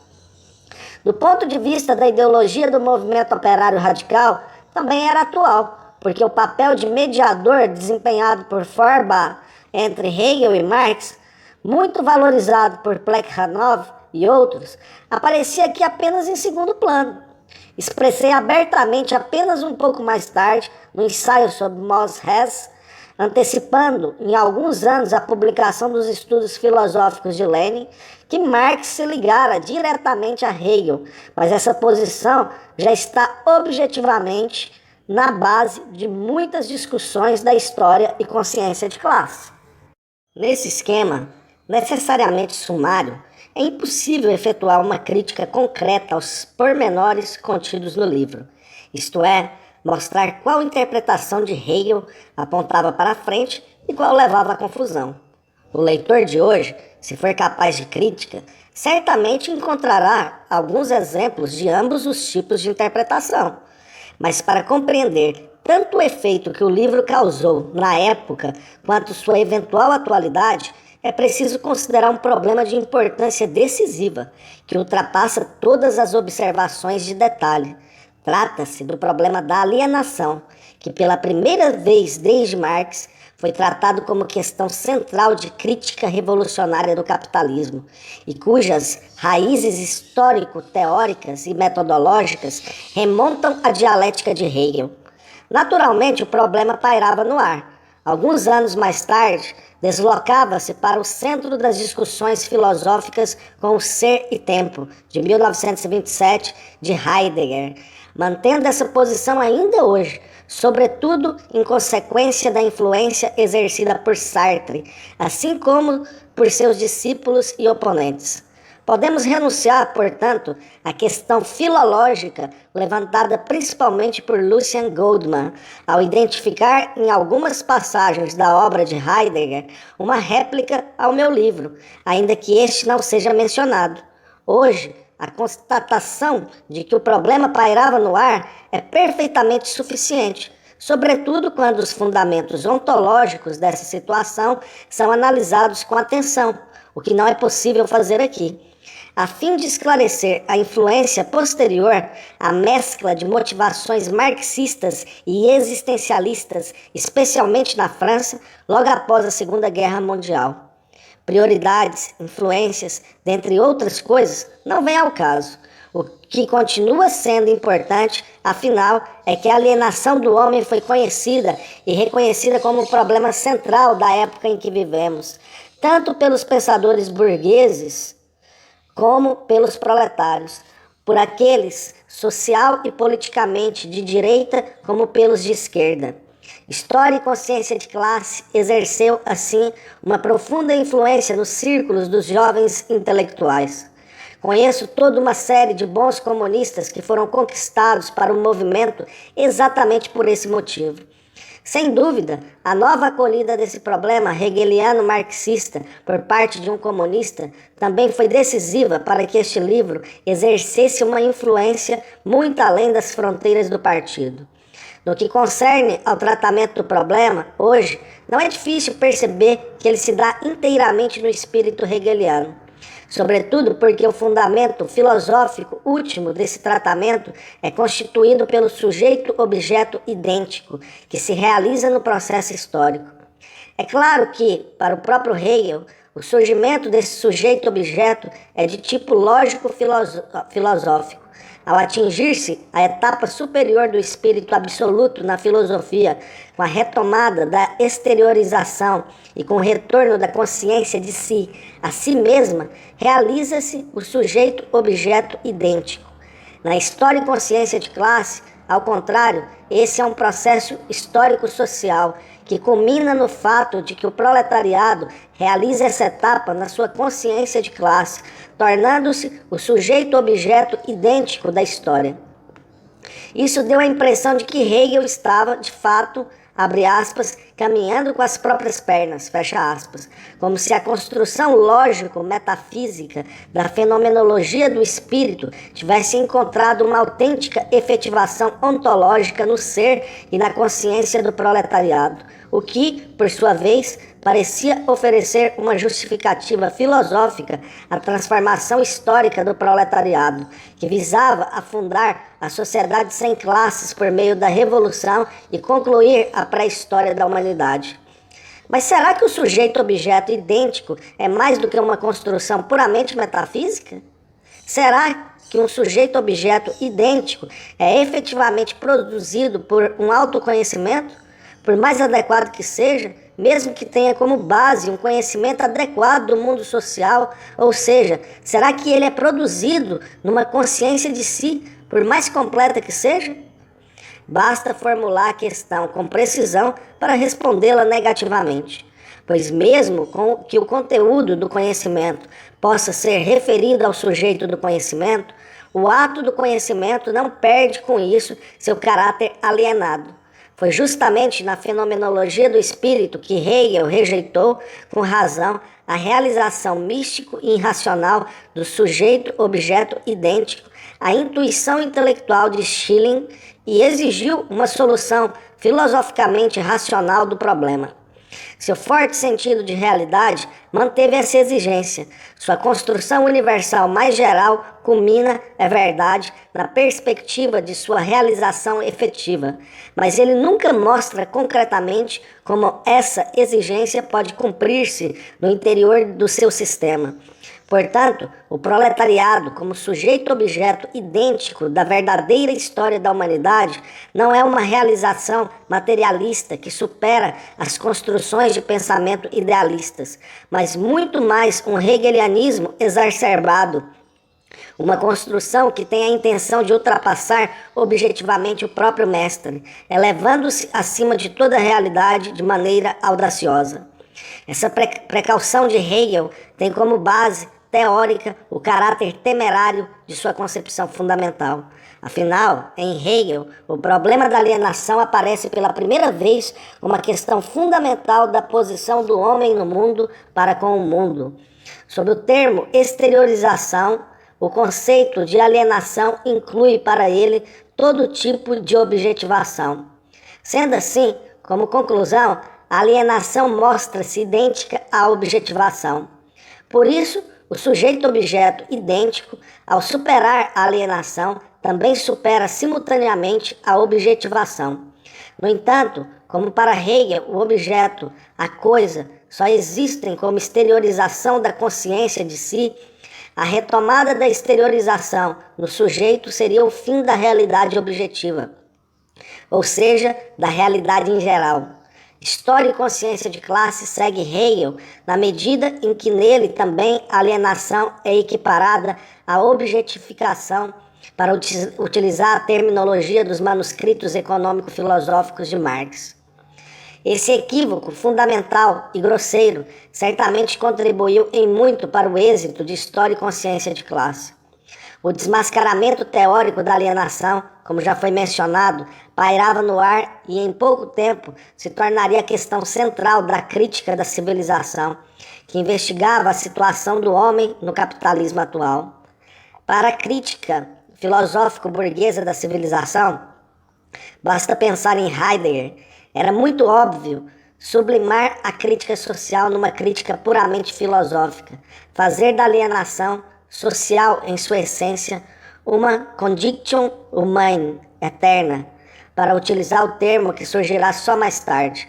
Do ponto de vista da ideologia do movimento operário radical, também era atual, porque o papel de mediador desempenhado por Feuerbach entre Hegel e Marx, muito valorizado por Plekhanov e outros, aparecia aqui apenas em segundo plano. Expressei abertamente apenas um pouco mais tarde, no ensaio sobre Mos Hess, antecipando em alguns anos a publicação dos estudos filosóficos de Lenin, que Marx se ligara diretamente a Hegel, mas essa posição já está objetivamente na base de muitas discussões da história e consciência de classe. Nesse esquema, necessariamente sumário, é impossível efetuar uma crítica concreta aos pormenores contidos no livro, isto é, mostrar qual interpretação de Hegel apontava para a frente e qual levava à confusão. O leitor de hoje, se for capaz de crítica, certamente encontrará alguns exemplos de ambos os tipos de interpretação, mas para compreender tanto o efeito que o livro causou na época quanto sua eventual atualidade, é preciso considerar um problema de importância decisiva, que ultrapassa todas as observações de detalhe. Trata-se do problema da alienação, que pela primeira vez desde Marx foi tratado como questão central de crítica revolucionária do capitalismo, e cujas raízes histórico-teóricas e metodológicas remontam à dialética de Hegel. Naturalmente, o problema pairava no ar. Alguns anos mais tarde, deslocava-se para o centro das discussões filosóficas com o Ser e Tempo, de 1927, de Heidegger, mantendo essa posição ainda hoje, sobretudo em consequência da influência exercida por Sartre, assim como por seus discípulos e oponentes. Podemos renunciar, portanto, à questão filológica levantada principalmente por Lucian Goldman, ao identificar em algumas passagens da obra de Heidegger uma réplica ao meu livro, ainda que este não seja mencionado. Hoje, a constatação de que o problema pairava no ar é perfeitamente suficiente, sobretudo quando os fundamentos ontológicos dessa situação são analisados com atenção, o que não é possível fazer aqui. A fim de esclarecer a influência posterior à mescla de motivações marxistas e existencialistas, especialmente na França, logo após a Segunda Guerra Mundial. Prioridades, influências, dentre outras coisas, não vem ao caso. O que continua sendo importante, afinal, é que a alienação do homem foi conhecida e reconhecida como o problema central da época em que vivemos, tanto pelos pensadores burgueses como pelos proletários, por aqueles social e politicamente de direita como pelos de esquerda. História e consciência de classe exerceu, assim, uma profunda influência nos círculos dos jovens intelectuais. Conheço toda uma série de bons comunistas que foram conquistados para o movimento exatamente por esse motivo. Sem dúvida, a nova acolhida desse problema hegeliano-marxista por parte de um comunista também foi decisiva para que este livro exercesse uma influência muito além das fronteiras do partido. No que concerne ao tratamento do problema, hoje, não é difícil perceber que ele se dá inteiramente no espírito hegeliano. Sobretudo porque o fundamento filosófico último desse tratamento é constituído pelo sujeito-objeto idêntico, que se realiza no processo histórico. É claro que, para o próprio Hegel, o surgimento desse sujeito-objeto é de tipo lógico-filosófico. Ao atingir-se a etapa superior do espírito absoluto na filosofia, com a retomada da exteriorização e com o retorno da consciência de si, a si mesma, realiza-se o sujeito-objeto idêntico. Na história e consciência de classe, ao contrário, esse é um processo histórico-social que culmina no fato de que o proletariado realiza essa etapa na sua consciência de classe, tornando-se o sujeito-objeto idêntico da história. Isso deu a impressão de que Hegel estava, de fato, abre aspas, caminhando com as próprias pernas, fecha aspas, como se a construção lógico-metafísica da fenomenologia do espírito tivesse encontrado uma autêntica efetivação ontológica no ser e na consciência do proletariado, o que, por sua vez, parecia oferecer uma justificativa filosófica à transformação histórica do proletariado, que visava afundar a sociedade sem classes por meio da revolução e concluir a pré-história da humanidade. Mas será que o sujeito-objeto idêntico é mais do que uma construção puramente metafísica? Será que um sujeito-objeto idêntico é efetivamente produzido por um autoconhecimento, por mais adequado que seja, mesmo que tenha como base um conhecimento adequado do mundo social, ou seja, será que ele é produzido numa consciência de si, por mais completa que seja? Basta formular a questão com precisão para respondê-la negativamente, pois mesmo que o conteúdo do conhecimento possa ser referido ao sujeito do conhecimento, o ato do conhecimento não perde com isso seu caráter alienado. Foi justamente na fenomenologia do espírito que Hegel rejeitou, com razão, a realização místico e irracional do sujeito-objeto idêntico, a intuição intelectual de Schelling, e exigiu uma solução filosoficamente racional do problema. Seu forte sentido de realidade manteve essa exigência. Sua construção universal mais geral culmina, é verdade, na perspectiva de sua realização efetiva, mas ele nunca mostra concretamente como essa exigência pode cumprir-se no interior do seu sistema. Portanto, o proletariado, como sujeito-objeto idêntico da verdadeira história da humanidade, não é uma realização materialista que supera as construções de pensamento idealistas, mas muito mais um hegelianismo exacerbado, uma construção que tem a intenção de ultrapassar objetivamente o próprio mestre, elevando-se acima de toda a realidade de maneira audaciosa. Essa precaução de Hegel tem como base teórica o caráter temerário de sua concepção fundamental. Afinal, em Hegel, o problema da alienação aparece pela primeira vez como uma questão fundamental da posição do homem no mundo para com o mundo. Sob o termo exteriorização, o conceito de alienação inclui para ele todo tipo de objetivação. Sendo assim, como conclusão, a alienação mostra-se idêntica à objetivação. Por isso, O sujeito-objeto idêntico, ao superar a alienação, também supera simultaneamente a objetivação. No entanto, como para Hegel, o objeto, a coisa, só existem como exteriorização da consciência de si, a retomada da exteriorização no sujeito seria o fim da realidade objetiva, ou seja, da realidade em geral. História e consciência de classe segue Hegel na medida em que nele também a alienação é equiparada à objetificação, para utilizar a terminologia dos manuscritos econômico-filosóficos de Marx. Esse equívoco fundamental e grosseiro certamente contribuiu em muito para o êxito de História e Consciência de Classe. O desmascaramento teórico da alienação, como já foi mencionado, pairava no ar e em pouco tempo se tornaria a questão central da crítica da civilização, que investigava a situação do homem no capitalismo atual. Para a crítica filosófico-burguesa da civilização, basta pensar em Heidegger. Era muito óbvio sublimar a crítica social numa crítica puramente filosófica, fazer da alienação social em sua essência uma condition humane eterna, para utilizar o termo que surgirá só mais tarde.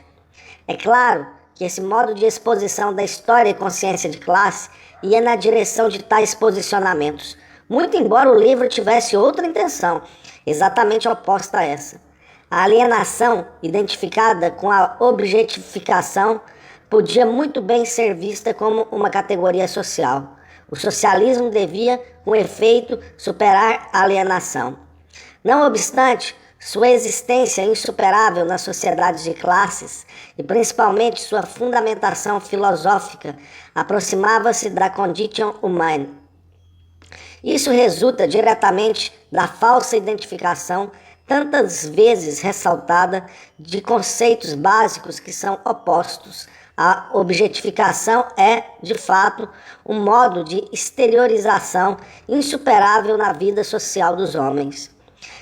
É claro que esse modo de exposição da história e consciência de classe ia na direção de tais posicionamentos, muito embora o livro tivesse outra intenção, exatamente oposta a essa. A alienação, identificada com a objetificação, podia muito bem ser vista como uma categoria social. O socialismo devia, com efeito, superar a alienação. Não obstante, sua existência insuperável nas sociedades de classes, e principalmente sua fundamentação filosófica, aproximava-se da condition humane. Isso resulta diretamente da falsa identificação, tantas vezes ressaltada, de conceitos básicos que são opostos. A objetificação é, de fato, um modo de exteriorização insuperável na vida social dos homens.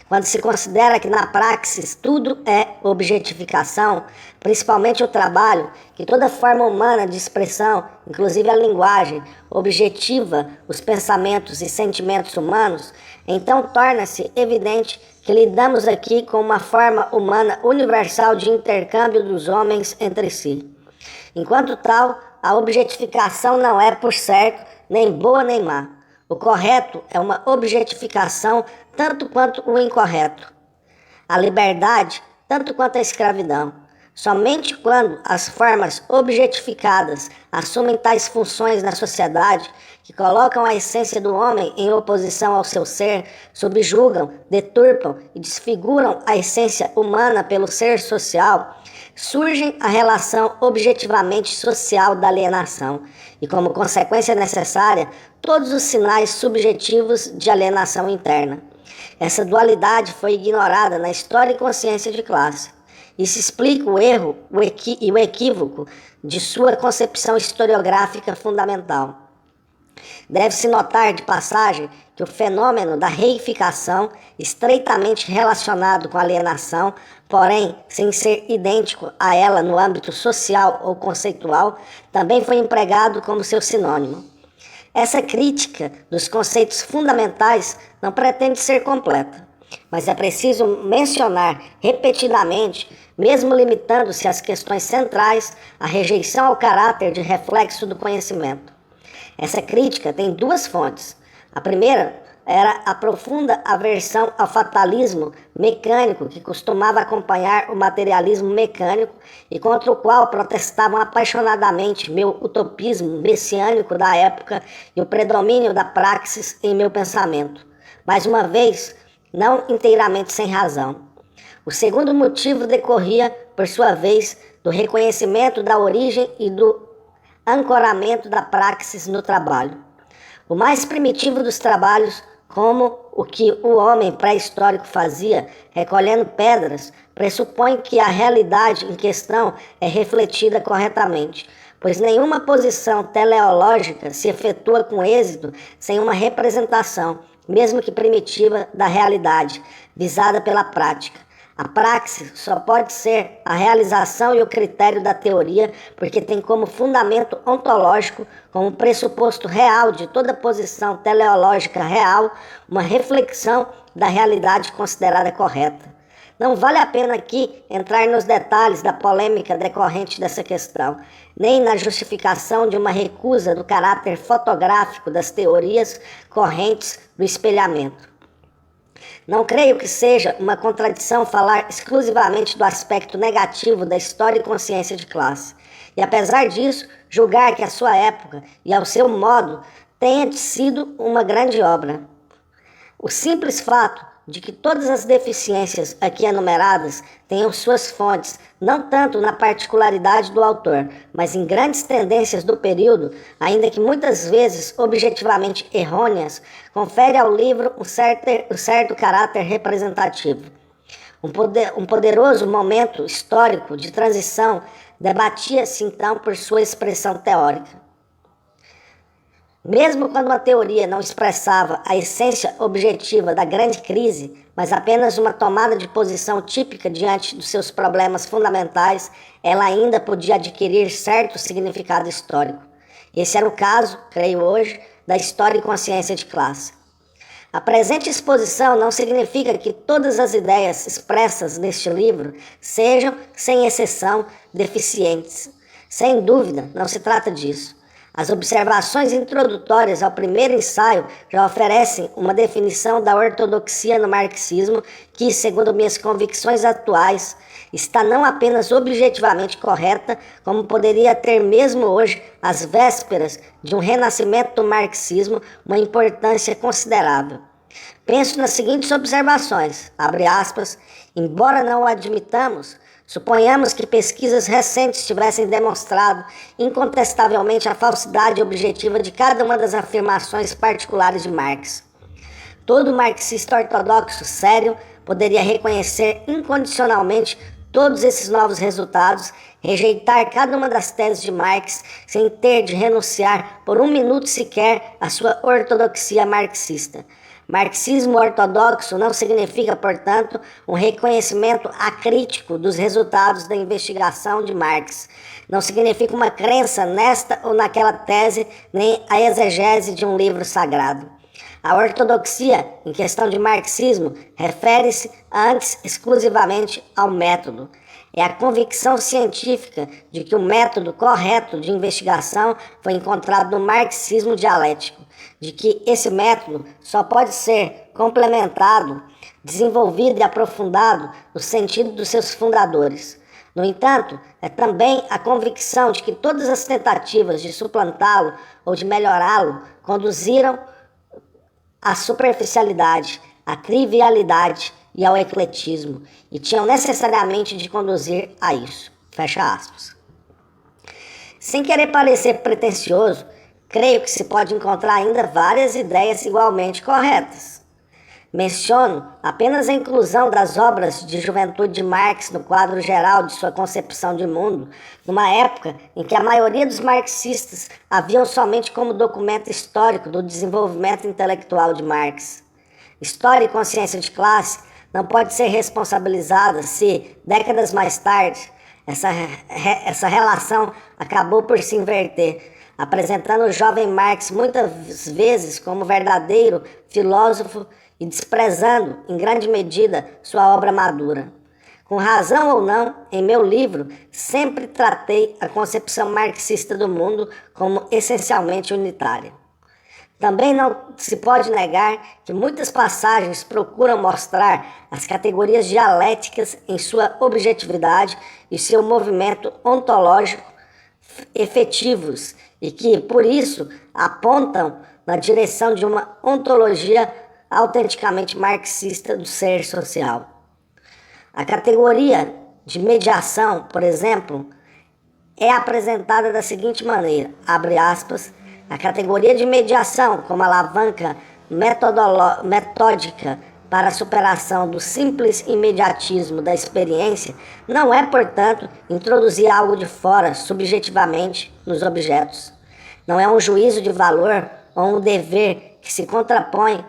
Quando se considera que na praxis tudo é objetificação, principalmente o trabalho, que toda forma humana de expressão, inclusive a linguagem, objetiva os pensamentos e sentimentos humanos, então torna-se evidente que lidamos aqui com uma forma humana universal de intercâmbio dos homens entre si. Enquanto tal, a objetificação não é, por certo, nem boa nem má. O correto é uma objetificação tanto quanto o incorreto. A liberdade, tanto quanto a escravidão. Somente quando as formas objetificadas assumem tais funções na sociedade, que colocam a essência do homem em oposição ao seu ser, subjugam, deturpam e desfiguram a essência humana pelo ser social, surge a relação objetivamente social da alienação e, como consequência necessária, todos os sinais subjetivos de alienação interna. Essa dualidade foi ignorada na História e Consciência de Classe. Isso explica o erro e o equívoco de sua concepção historiográfica fundamental. Deve-se notar de passagem que o fenômeno da reificação, estreitamente relacionado com a alienação, porém sem ser idêntico a ela no âmbito social ou conceitual, também foi empregado como seu sinônimo. Essa crítica dos conceitos fundamentais não pretende ser completa, mas é preciso mencionar repetidamente, mesmo limitando-se às questões centrais, a rejeição ao caráter de reflexo do conhecimento. Essa crítica tem duas fontes. A primeira era a profunda aversão ao fatalismo mecânico que costumava acompanhar o materialismo mecânico e contra o qual protestavam apaixonadamente meu utopismo messiânico da época e o predomínio da praxis em meu pensamento. Mais uma vez, não inteiramente sem razão. O segundo motivo decorria, por sua vez, do reconhecimento da origem e do ancoramento da praxis no trabalho. O mais primitivo dos trabalhos, como o que o homem pré-histórico fazia, recolhendo pedras, pressupõe que a realidade em questão é refletida corretamente, pois nenhuma posição teleológica se efetua com êxito sem uma representação, mesmo que primitiva, da realidade, visada pela prática. A praxis só pode ser a realização e o critério da teoria, porque tem como fundamento ontológico, como pressuposto real de toda posição teleológica real, uma reflexão da realidade considerada correta. Não vale a pena aqui entrar nos detalhes da polêmica decorrente dessa questão, nem na justificação de uma recusa do caráter fotográfico das teorias correntes do espelhamento. Não creio que seja uma contradição falar exclusivamente do aspecto negativo da história e consciência de classe. E apesar disso, julgar que a sua época e ao seu modo tenha sido uma grande obra. O simples fato de que todas as deficiências aqui enumeradas tenham suas fontes, não tanto na particularidade do autor, mas em grandes tendências do período, ainda que muitas vezes objetivamente errôneas, confere ao livro um certo caráter representativo. Um poderoso momento histórico de transição debatia-se então por sua expressão teórica. Mesmo quando uma teoria não expressava a essência objetiva da grande crise, mas apenas uma tomada de posição típica diante dos seus problemas fundamentais, ela ainda podia adquirir certo significado histórico. Esse era o caso, creio hoje, da história e consciência de classe. A presente exposição não significa que todas as ideias expressas neste livro sejam, sem exceção, deficientes. Sem dúvida, não se trata disso. As observações introdutórias ao primeiro ensaio já oferecem uma definição da ortodoxia no marxismo que, segundo minhas convicções atuais, está não apenas objetivamente correta, como poderia ter mesmo hoje, às vésperas de um renascimento do marxismo, uma importância considerável. Penso nas seguintes observações, abre aspas, embora não o admitamos, suponhamos que pesquisas recentes tivessem demonstrado incontestavelmente a falsidade objetiva de cada uma das afirmações particulares de Marx. Todo marxista ortodoxo sério poderia reconhecer incondicionalmente todos esses novos resultados, rejeitar cada uma das teses de Marx sem ter de renunciar por um minuto sequer à sua ortodoxia marxista. Marxismo ortodoxo não significa, portanto, um reconhecimento acrítico dos resultados da investigação de Marx. Não significa uma crença nesta ou naquela tese, nem a exegese de um livro sagrado. A ortodoxia, em questão de marxismo, refere-se antes exclusivamente ao método. É a convicção científica de que o método correto de investigação foi encontrado no marxismo dialético, de que esse método só pode ser complementado, desenvolvido e aprofundado no sentido dos seus fundadores. No entanto, é também a convicção de que todas as tentativas de suplantá-lo ou de melhorá-lo conduziram à superficialidade, à trivialidade e ao ecletismo, e tinham necessariamente de conduzir a isso. Fecha aspas. Sem querer parecer pretensioso, creio que se pode encontrar ainda várias ideias igualmente corretas. Menciono apenas a inclusão das obras de juventude de Marx no quadro geral de sua concepção de mundo, numa época em que a maioria dos marxistas a viam somente como documento histórico do desenvolvimento intelectual de Marx. História e consciência de classe não pode ser responsabilizada se, décadas mais tarde, essa relação acabou por se inverter, apresentando o jovem Marx muitas vezes como verdadeiro filósofo e desprezando, em grande medida, sua obra madura. Com razão ou não, em meu livro, sempre tratei a concepção marxista do mundo como essencialmente unitária. Também não se pode negar que muitas passagens procuram mostrar as categorias dialéticas em sua objetividade e seu movimento ontológico efetivos e que, por isso, apontam na direção de uma ontologia autenticamente marxista do ser social. A categoria de mediação, por exemplo, é apresentada da seguinte maneira, abre aspas, a categoria de mediação como alavanca metódica para a superação do simples imediatismo da experiência não é, portanto, introduzir algo de fora subjetivamente nos objetos. Não é um juízo de valor ou um dever que se contrapõe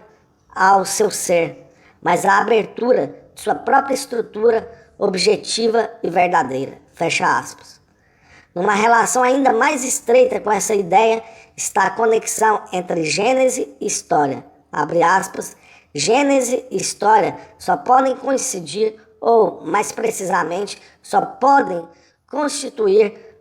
ao seu ser, mas a abertura sua própria estrutura objetiva e verdadeira. Fecha aspas. Numa relação ainda mais estreita com essa ideia está a conexão entre Gênese e história. Abre aspas. Gênese e história só podem coincidir, ou, mais precisamente, só podem constituir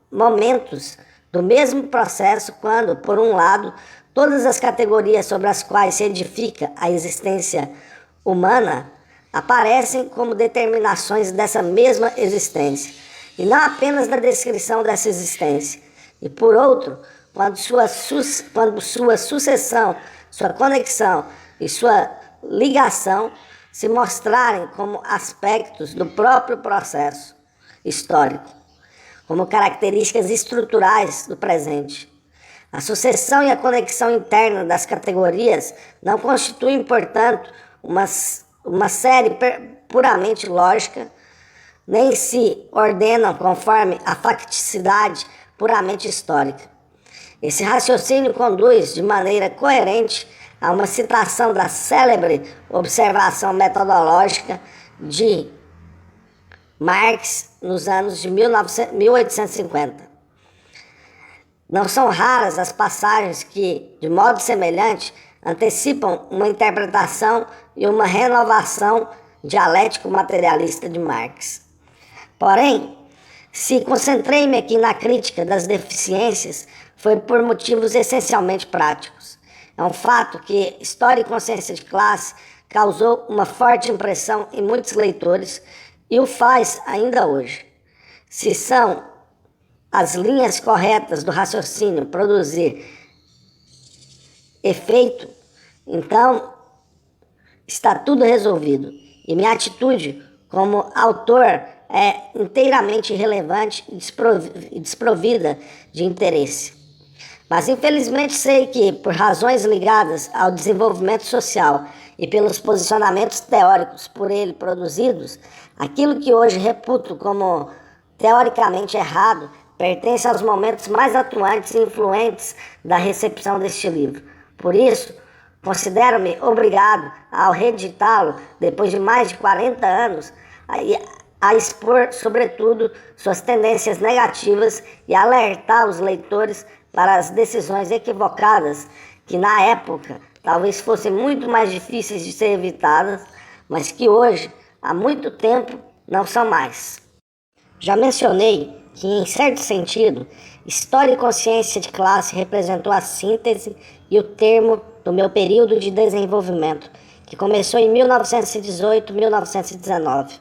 momentos do mesmo processo quando, por um lado, todas as categorias sobre as quais se edifica a existência humana aparecem como determinações dessa mesma existência, e não apenas da descrição dessa existência. E por outro, quando sua sucessão, sua conexão e sua ligação se mostrarem como aspectos do próprio processo histórico, como características estruturais do presente. A sucessão e a conexão interna das categorias não constituem, portanto, uma série puramente lógica, nem se ordenam conforme a facticidade puramente histórica. Esse raciocínio conduz de maneira coerente a uma citação da célebre observação metodológica de Marx nos anos de 1850. Não são raras as passagens que, de modo semelhante, antecipam uma interpretação e uma renovação dialético-materialista de Marx. Porém, se concentrei-me aqui na crítica das deficiências, foi por motivos essencialmente práticos. É um fato que História e Consciência de Classe causou uma forte impressão em muitos leitores e o faz ainda hoje. Se são as linhas corretas do raciocínio produzir efeito, então está tudo resolvido. E minha atitude como autor é inteiramente irrelevante e desprovida de interesse. Mas infelizmente sei que, por razões ligadas ao desenvolvimento social e pelos posicionamentos teóricos por ele produzidos, aquilo que hoje reputo como teoricamente errado pertence aos momentos mais atuantes e influentes da recepção deste livro. Por isso, considero-me obrigado, ao reeditá-lo depois de mais de 40 anos, a expor, sobretudo, suas tendências negativas e alertar os leitores para as decisões equivocadas que, na época, talvez fossem muito mais difíceis de ser evitadas, mas que hoje, há muito tempo, não são mais. Já mencionei que, em certo sentido, História e Consciência de Classe representou a síntese e o termo do meu período de desenvolvimento, que começou em 1918-1919.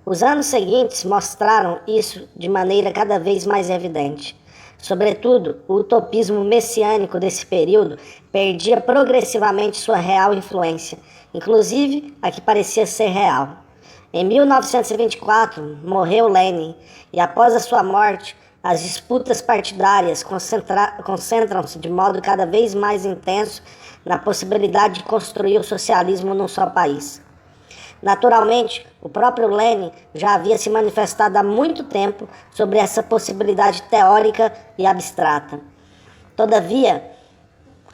Os anos seguintes mostraram isso de maneira cada vez mais evidente. Sobretudo, o utopismo messiânico desse período perdia progressivamente sua real influência, inclusive a que parecia ser real. Em 1924, morreu Lenin, e após a sua morte, as disputas partidárias concentram-se de modo cada vez mais intenso na possibilidade de construir o socialismo num só país. Naturalmente, o próprio Lenin já havia se manifestado há muito tempo sobre essa possibilidade teórica e abstrata. Todavia,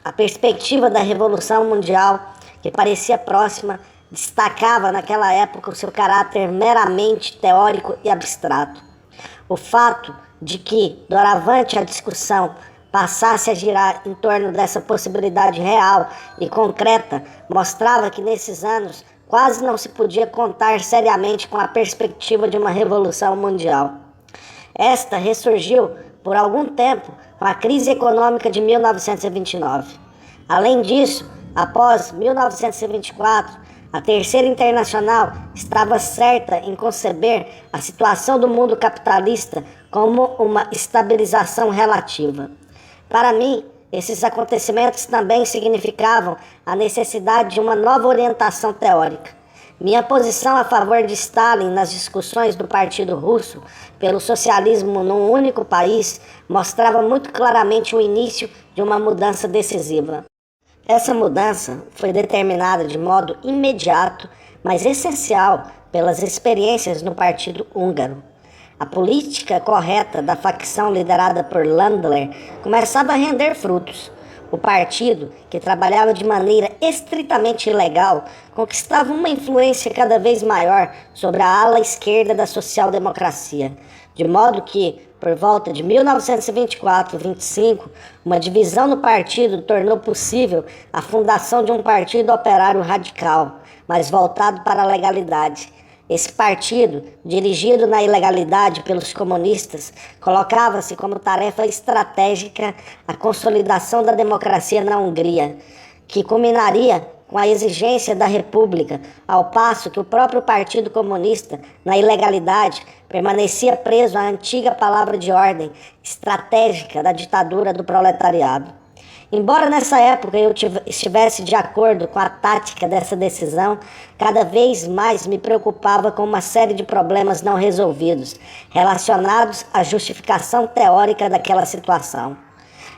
a perspectiva da Revolução Mundial, que parecia próxima, destacava naquela época o seu caráter meramente teórico e abstrato. O fato de que, doravante a discussão passasse a girar em torno dessa possibilidade real e concreta, mostrava que nesses anos quase não se podia contar seriamente com a perspectiva de uma revolução mundial. Esta ressurgiu por algum tempo com a crise econômica de 1929. Além disso, após 1924, a Terceira Internacional estava certa em conceber a situação do mundo capitalista como uma estabilização relativa. Para mim, esses acontecimentos também significavam a necessidade de uma nova orientação teórica. Minha posição a favor de Stalin nas discussões do Partido Russo pelo socialismo num único país mostrava muito claramente o início de uma mudança decisiva. Essa mudança foi determinada de modo imediato, mas essencial, pelas experiências no Partido Húngaro. A política correta da facção liderada por Landler começava a render frutos. O partido, que trabalhava de maneira estritamente ilegal, conquistava uma influência cada vez maior sobre a ala esquerda da social-democracia, de modo que, por volta de 1924-25, uma divisão no partido tornou possível a fundação de um partido operário radical, mas voltado para a legalidade. Esse partido, dirigido na ilegalidade pelos comunistas, colocava-se como tarefa estratégica a consolidação da democracia na Hungria, que culminaria com a exigência da República, ao passo que o próprio Partido Comunista, na ilegalidade, permanecia preso à antiga palavra de ordem estratégica da ditadura do proletariado. Embora nessa época eu estivesse de acordo com a tática dessa decisão, cada vez mais me preocupava com uma série de problemas não resolvidos, relacionados à justificação teórica daquela situação.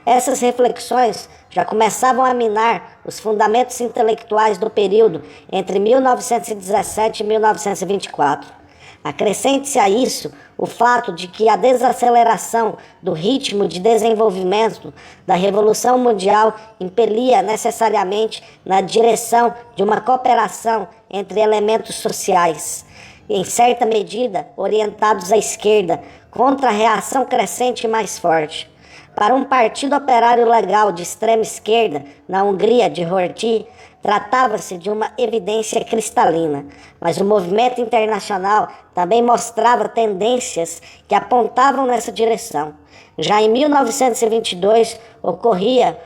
Essas reflexões já começavam a minar os fundamentos intelectuais do período entre 1917 e 1924. Acrescente-se a isso o fato de que a desaceleração do ritmo de desenvolvimento da Revolução Mundial impelia necessariamente na direção de uma cooperação entre elementos sociais, em certa medida orientados à esquerda, contra a reação crescente e mais forte. Para um partido operário legal de extrema esquerda, na Hungria de Horthy, tratava-se de uma evidência cristalina, mas o movimento internacional também mostrava tendências que apontavam nessa direção. Já em 1922 ocorria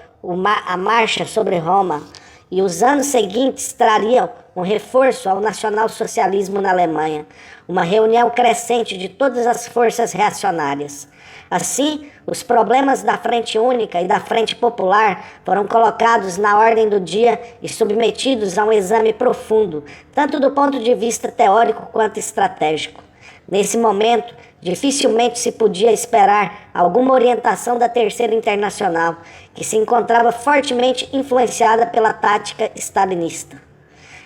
a Marcha sobre Roma, e os anos seguintes trariam um reforço ao nacionalsocialismo na Alemanha, uma reunião crescente de todas as forças reacionárias. Assim, os problemas da Frente Única e da Frente Popular foram colocados na ordem do dia e submetidos a um exame profundo, tanto do ponto de vista teórico quanto estratégico. Nesse momento, dificilmente se podia esperar alguma orientação da Terceira Internacional, que se encontrava fortemente influenciada pela tática stalinista.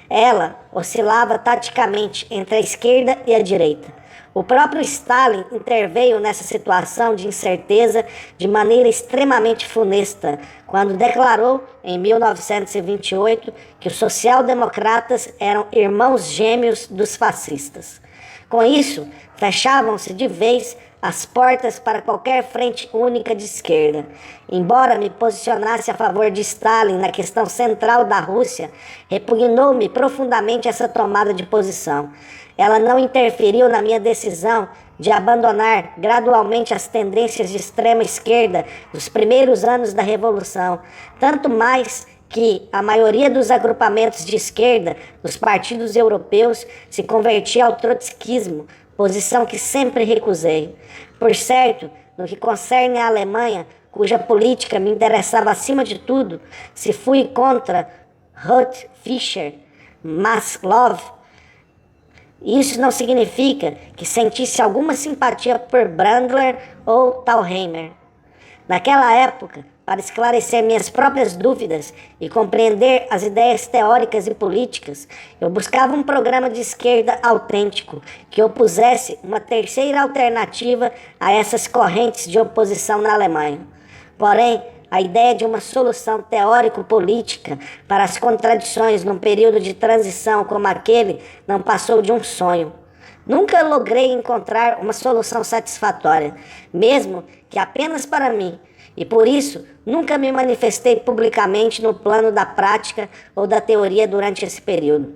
Ela oscilava taticamente entre a esquerda e a direita. O próprio Stalin interveio nessa situação de incerteza de maneira extremamente funesta, quando declarou, em 1928, que os social-democratas eram irmãos gêmeos dos fascistas. Com isso, fechavam-se de vez as portas para qualquer frente única de esquerda. Embora me posicionasse a favor de Stalin na questão central da Rússia, repugnou-me profundamente essa tomada de posição. Ela não interferiu na minha decisão de abandonar gradualmente as tendências de extrema esquerda dos primeiros anos da Revolução, tanto mais que a maioria dos agrupamentos de esquerda dos partidos europeus se convertia ao trotskismo, posição que sempre recusei. Por certo, no que concerne à Alemanha, cuja política me interessava acima de tudo, se fui contra Ruth Fischer, Maslov, isso não significa que sentisse alguma simpatia por Brandler ou Thalheimer. Naquela época, para esclarecer minhas próprias dúvidas e compreender as ideias teóricas e políticas, eu buscava um programa de esquerda autêntico que opusesse uma terceira alternativa a essas correntes de oposição na Alemanha. Porém, a ideia de uma solução teórico-política para as contradições num período de transição como aquele não passou de um sonho. Nunca logrei encontrar uma solução satisfatória, mesmo que apenas para mim, e por isso nunca me manifestei publicamente no plano da prática ou da teoria durante esse período.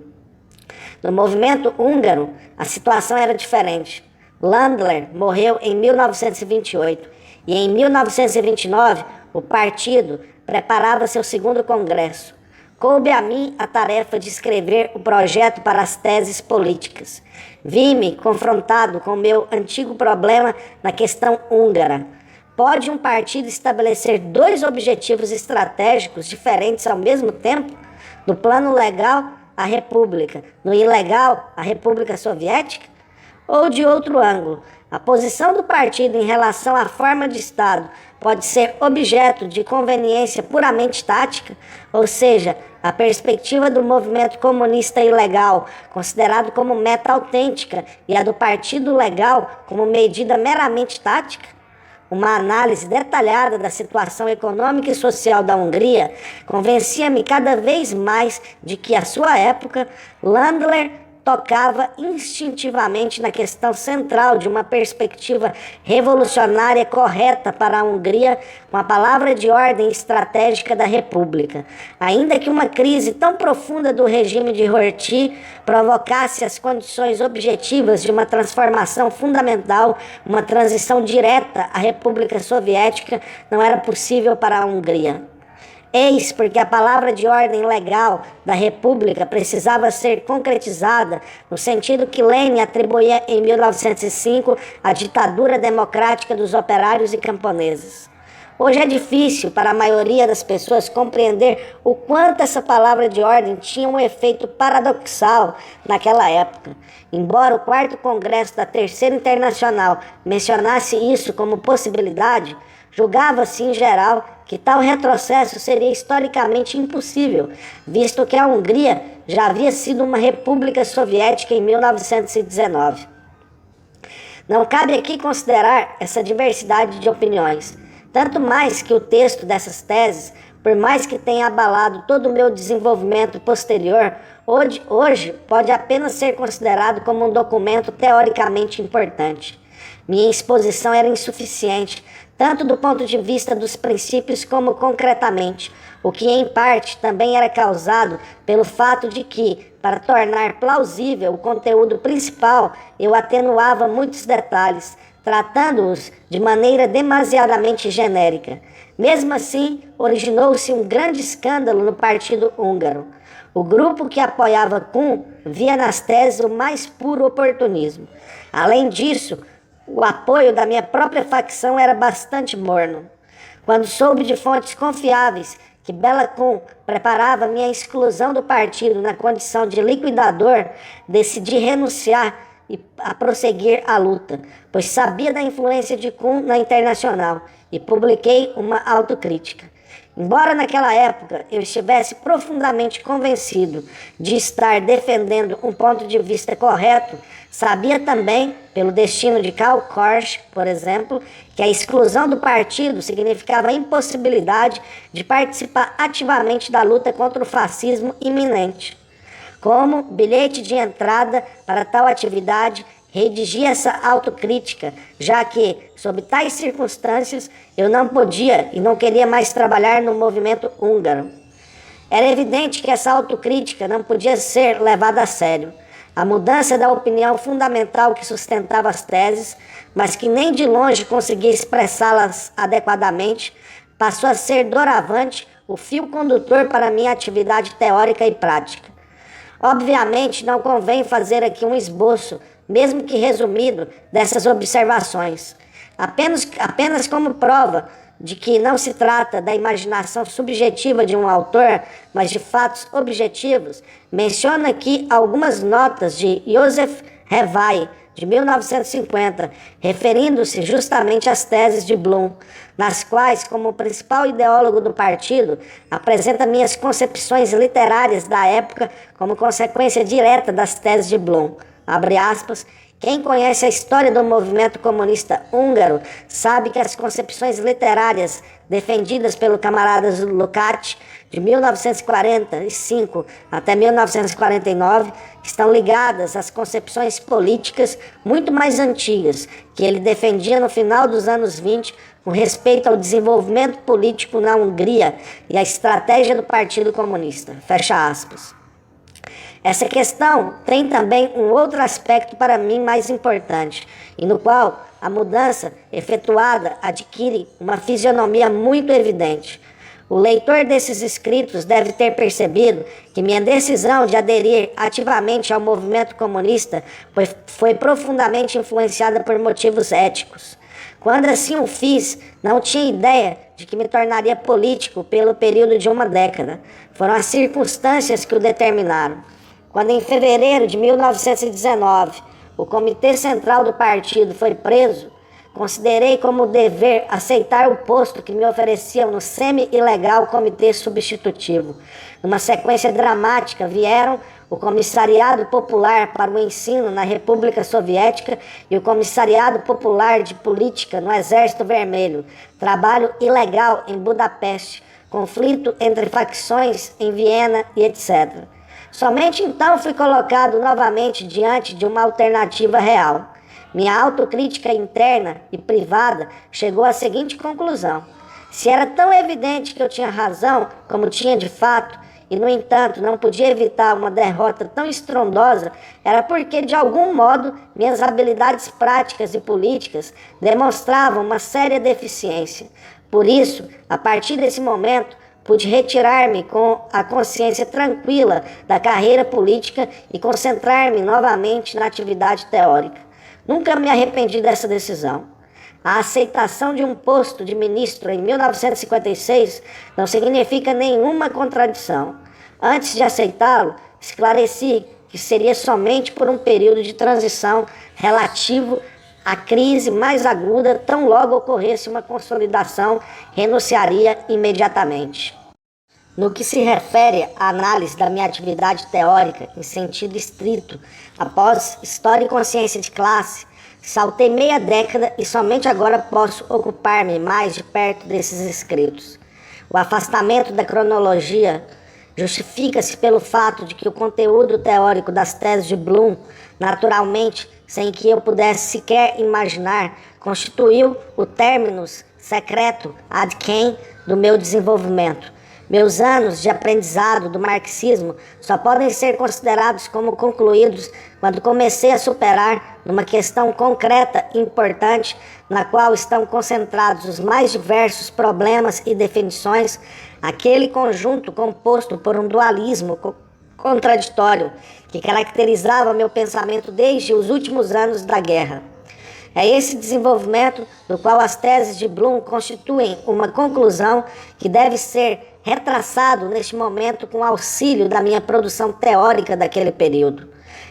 No movimento húngaro, a situação era diferente. Landler morreu em 1928 e em 1929 o partido preparava seu segundo congresso. Coube a mim a tarefa de escrever o projeto para as teses políticas. Vi-me confrontado com o meu antigo problema na questão húngara. Pode um partido estabelecer dois objetivos estratégicos diferentes ao mesmo tempo? No plano legal, a República; no ilegal, a República Soviética? Ou de outro ângulo, a posição do partido em relação à forma de Estado pode ser objeto de conveniência puramente tática, ou seja, a perspectiva do movimento comunista ilegal, considerado como meta autêntica, e a do partido legal como medida meramente tática? uma análise detalhada da situação econômica e social da Hungria convencia-me cada vez mais de que, à sua época, Landler tocava instintivamente na questão central de uma perspectiva revolucionária correta para a Hungria com a palavra de ordem estratégica da República. Ainda que uma crise tão profunda do regime de Horthy provocasse as condições objetivas de uma transformação fundamental, uma transição direta à República Soviética não era possível para a Hungria. Eis porque a palavra de ordem legal da República precisava ser concretizada no sentido que Lenin atribuía em 1905 à ditadura democrática dos operários e camponeses. Hoje é difícil para a maioria das pessoas compreender o quanto essa palavra de ordem tinha um efeito paradoxal naquela época. Embora o 4º Congresso da Terceira Internacional mencionasse isso como possibilidade, julgava-se em geral que tal retrocesso seria historicamente impossível, visto que a Hungria já havia sido uma república soviética em 1919. Não cabe aqui considerar essa diversidade de opiniões, tanto mais que o texto dessas teses, por mais que tenha abalado todo o meu desenvolvimento posterior, hoje pode apenas ser considerado como um documento teoricamente importante. Minha exposição era insuficiente, tanto do ponto de vista dos princípios como concretamente, o que em parte também era causado pelo fato de que, para tornar plausível o conteúdo principal, eu atenuava muitos detalhes, tratando-os de maneira demasiadamente genérica. Mesmo assim, originou-se um grande escândalo no Partido Húngaro. O grupo que apoiava Kuhn via nas teses o mais puro oportunismo. Além disso, o apoio da minha própria facção era bastante morno. Quando soube de fontes confiáveis que Bela Kuhn preparava minha exclusão do partido na condição de liquidador, decidi renunciar a prosseguir a luta, pois sabia da influência de Kuhn na Internacional e publiquei uma autocrítica. Embora naquela época eu estivesse profundamente convencido de estar defendendo um ponto de vista correto, sabia também, pelo destino de Karl Korsch, por exemplo, que a exclusão do partido significava a impossibilidade de participar ativamente da luta contra o fascismo iminente. Como bilhete de entrada para tal atividade, redigi essa autocrítica, já que, sob tais circunstâncias, eu não podia e não queria mais trabalhar no movimento húngaro. Era evidente que essa autocrítica não podia ser levada a sério. A mudança da opinião fundamental que sustentava as teses, mas que nem de longe conseguia expressá-las adequadamente, passou a ser doravante o fio condutor para minha atividade teórica e prática. Obviamente, não convém fazer aqui um esboço, mesmo que resumido, dessas observações. Apenas como prova de que não se trata da imaginação subjetiva de um autor, mas de fatos objetivos, menciono aqui algumas notas de Josef Revai, de 1950, referindo-se justamente às teses de Blum, nas quais, como principal ideólogo do partido, apresenta minhas concepções literárias da época como consequência direta das teses de Blum. Abre aspas. Quem conhece a história do movimento comunista húngaro sabe que as concepções literárias defendidas pelo camarada Lukács de 1945 até 1949 estão ligadas às concepções políticas muito mais antigas que ele defendia no final dos anos 20 com respeito ao desenvolvimento político na Hungria e à estratégia do Partido Comunista. Fecha aspas. Essa questão tem também um outro aspecto para mim mais importante, e no qual a mudança efetuada adquire uma fisionomia muito evidente. O leitor desses escritos deve ter percebido que minha decisão de aderir ativamente ao movimento comunista foi profundamente influenciada por motivos éticos. Quando assim o fiz, não tinha ideia de que me tornaria político pelo período de uma década. Foram as circunstâncias que o determinaram. Quando em fevereiro de 1919 o Comitê Central do Partido foi preso, considerei como dever aceitar o posto que me ofereciam no semi-ilegal Comitê Substitutivo. Numa sequência dramática, vieram o Comissariado Popular para o Ensino na República Soviética e o Comissariado Popular de Política no Exército Vermelho, trabalho ilegal em Budapeste, conflito entre facções em Viena e etc. Somente então fui colocado novamente diante de uma alternativa real. Minha autocrítica interna e privada chegou à seguinte conclusão: se era tão evidente que eu tinha razão, como tinha de fato, e no entanto não podia evitar uma derrota tão estrondosa, era porque de algum modo minhas habilidades práticas e políticas demonstravam uma séria deficiência. Por isso, a partir desse momento, pude retirar-me com a consciência tranquila da carreira política e concentrar-me novamente na atividade teórica. Nunca me arrependi dessa decisão. A aceitação de um posto de ministro em 1956 não significa nenhuma contradição. Antes de aceitá-lo, esclareci que seria somente por um período de transição relativo à crise mais aguda. Tão logo ocorresse uma consolidação, renunciaria imediatamente. No que se refere à análise da minha atividade teórica em sentido estrito, após História e Consciência de Classe, saltei meia década e somente agora posso ocupar-me mais de perto desses escritos. O afastamento da cronologia justifica-se pelo fato de que o conteúdo teórico das teses de Bloom, naturalmente, sem que eu pudesse sequer imaginar, constituiu o terminus secreto ad quem do meu desenvolvimento. Meus anos de aprendizado do marxismo só podem ser considerados como concluídos quando comecei a superar, numa questão concreta e importante, na qual estão concentrados os mais diversos problemas e definições, aquele conjunto composto por um dualismo contraditório que caracterizava meu pensamento desde os últimos anos da guerra. É esse desenvolvimento do qual as teses de Bloom constituem uma conclusão que deve ser retraçado neste momento com auxílio da minha produção teórica daquele período.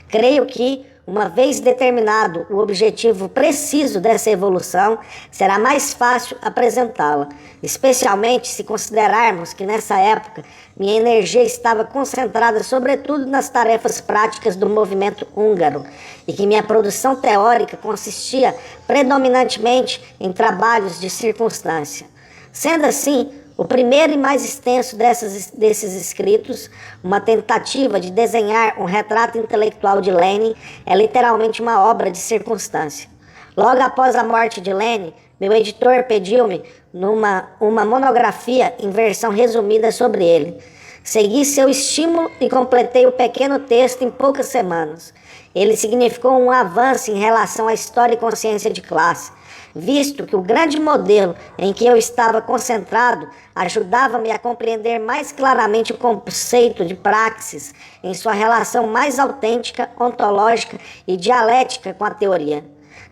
Creio que, uma vez determinado o objetivo preciso dessa evolução, será mais fácil apresentá-la, especialmente se considerarmos que nessa época minha energia estava concentrada sobretudo nas tarefas práticas do movimento húngaro e que minha produção teórica consistia predominantemente em trabalhos de circunstância. Sendo assim, o primeiro e mais extenso desses escritos, uma tentativa de desenhar um retrato intelectual de Lenin, é literalmente uma obra de circunstância. Logo após a morte de Lenin, meu editor pediu-me uma monografia em versão resumida sobre ele. Segui seu estímulo e completei o pequeno texto em poucas semanas. Ele significou um avanço em relação à história e consciência de classe, visto que o grande modelo em que eu estava concentrado ajudava-me a compreender mais claramente o conceito de praxis em sua relação mais autêntica, ontológica e dialética com a teoria.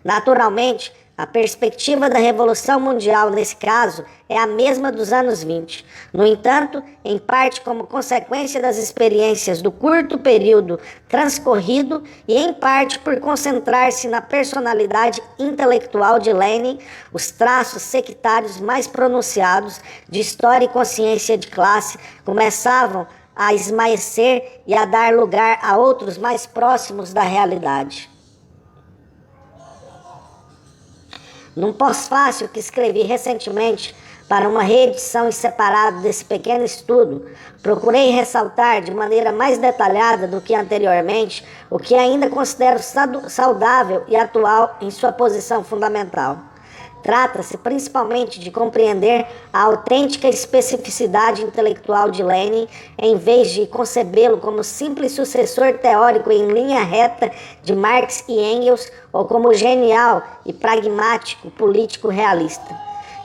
Naturalmente, a perspectiva da Revolução Mundial, nesse caso, é a mesma dos anos 20. No entanto, em parte como consequência das experiências do curto período transcorrido e em parte por concentrar-se na personalidade intelectual de Lenin, os traços sectários mais pronunciados de história e consciência de classe começavam a esmaecer e a dar lugar a outros mais próximos da realidade. Num pós-fácil que escrevi recentemente para uma reedição em separado desse pequeno estudo, procurei ressaltar de maneira mais detalhada do que anteriormente o que ainda considero saudável e atual em sua posição fundamental. Trata-se principalmente de compreender a autêntica especificidade intelectual de Lenin, em vez de concebê-lo como simples sucessor teórico em linha reta de Marx e Engels, ou como genial e pragmático político realista.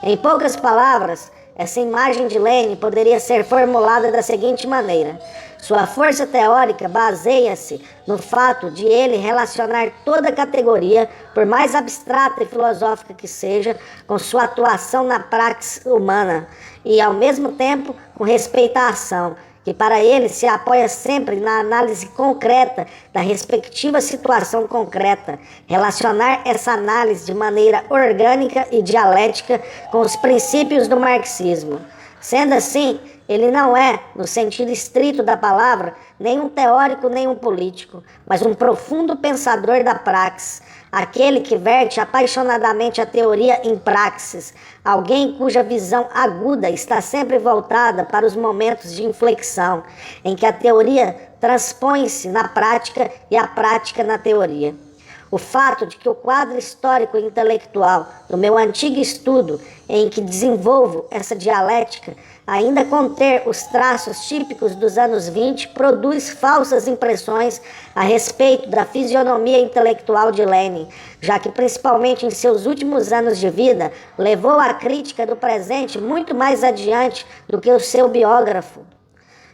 Em poucas palavras, essa imagem de Lenin poderia ser formulada da seguinte maneira: sua força teórica baseia-se no fato de ele relacionar toda categoria, por mais abstrata e filosófica que seja, com sua atuação na praxis humana e, ao mesmo tempo, com respeito à ação, que para ele se apoia sempre na análise concreta da respectiva situação concreta, relacionar essa análise de maneira orgânica e dialética com os princípios do marxismo. Sendo assim, ele não é, no sentido estrito da palavra, nem um teórico nem um político, mas um profundo pensador da praxis, aquele que verte apaixonadamente a teoria em praxis, alguém cuja visão aguda está sempre voltada para os momentos de inflexão, em que a teoria transpõe-se na prática e a prática na teoria. O fato de que o quadro histórico e intelectual do meu antigo estudo, em que desenvolvo essa dialética, ainda conter os traços típicos dos anos 20, produz falsas impressões a respeito da fisionomia intelectual de Lenin, já que principalmente em seus últimos anos de vida, levou a crítica do presente muito mais adiante do que o seu biógrafo.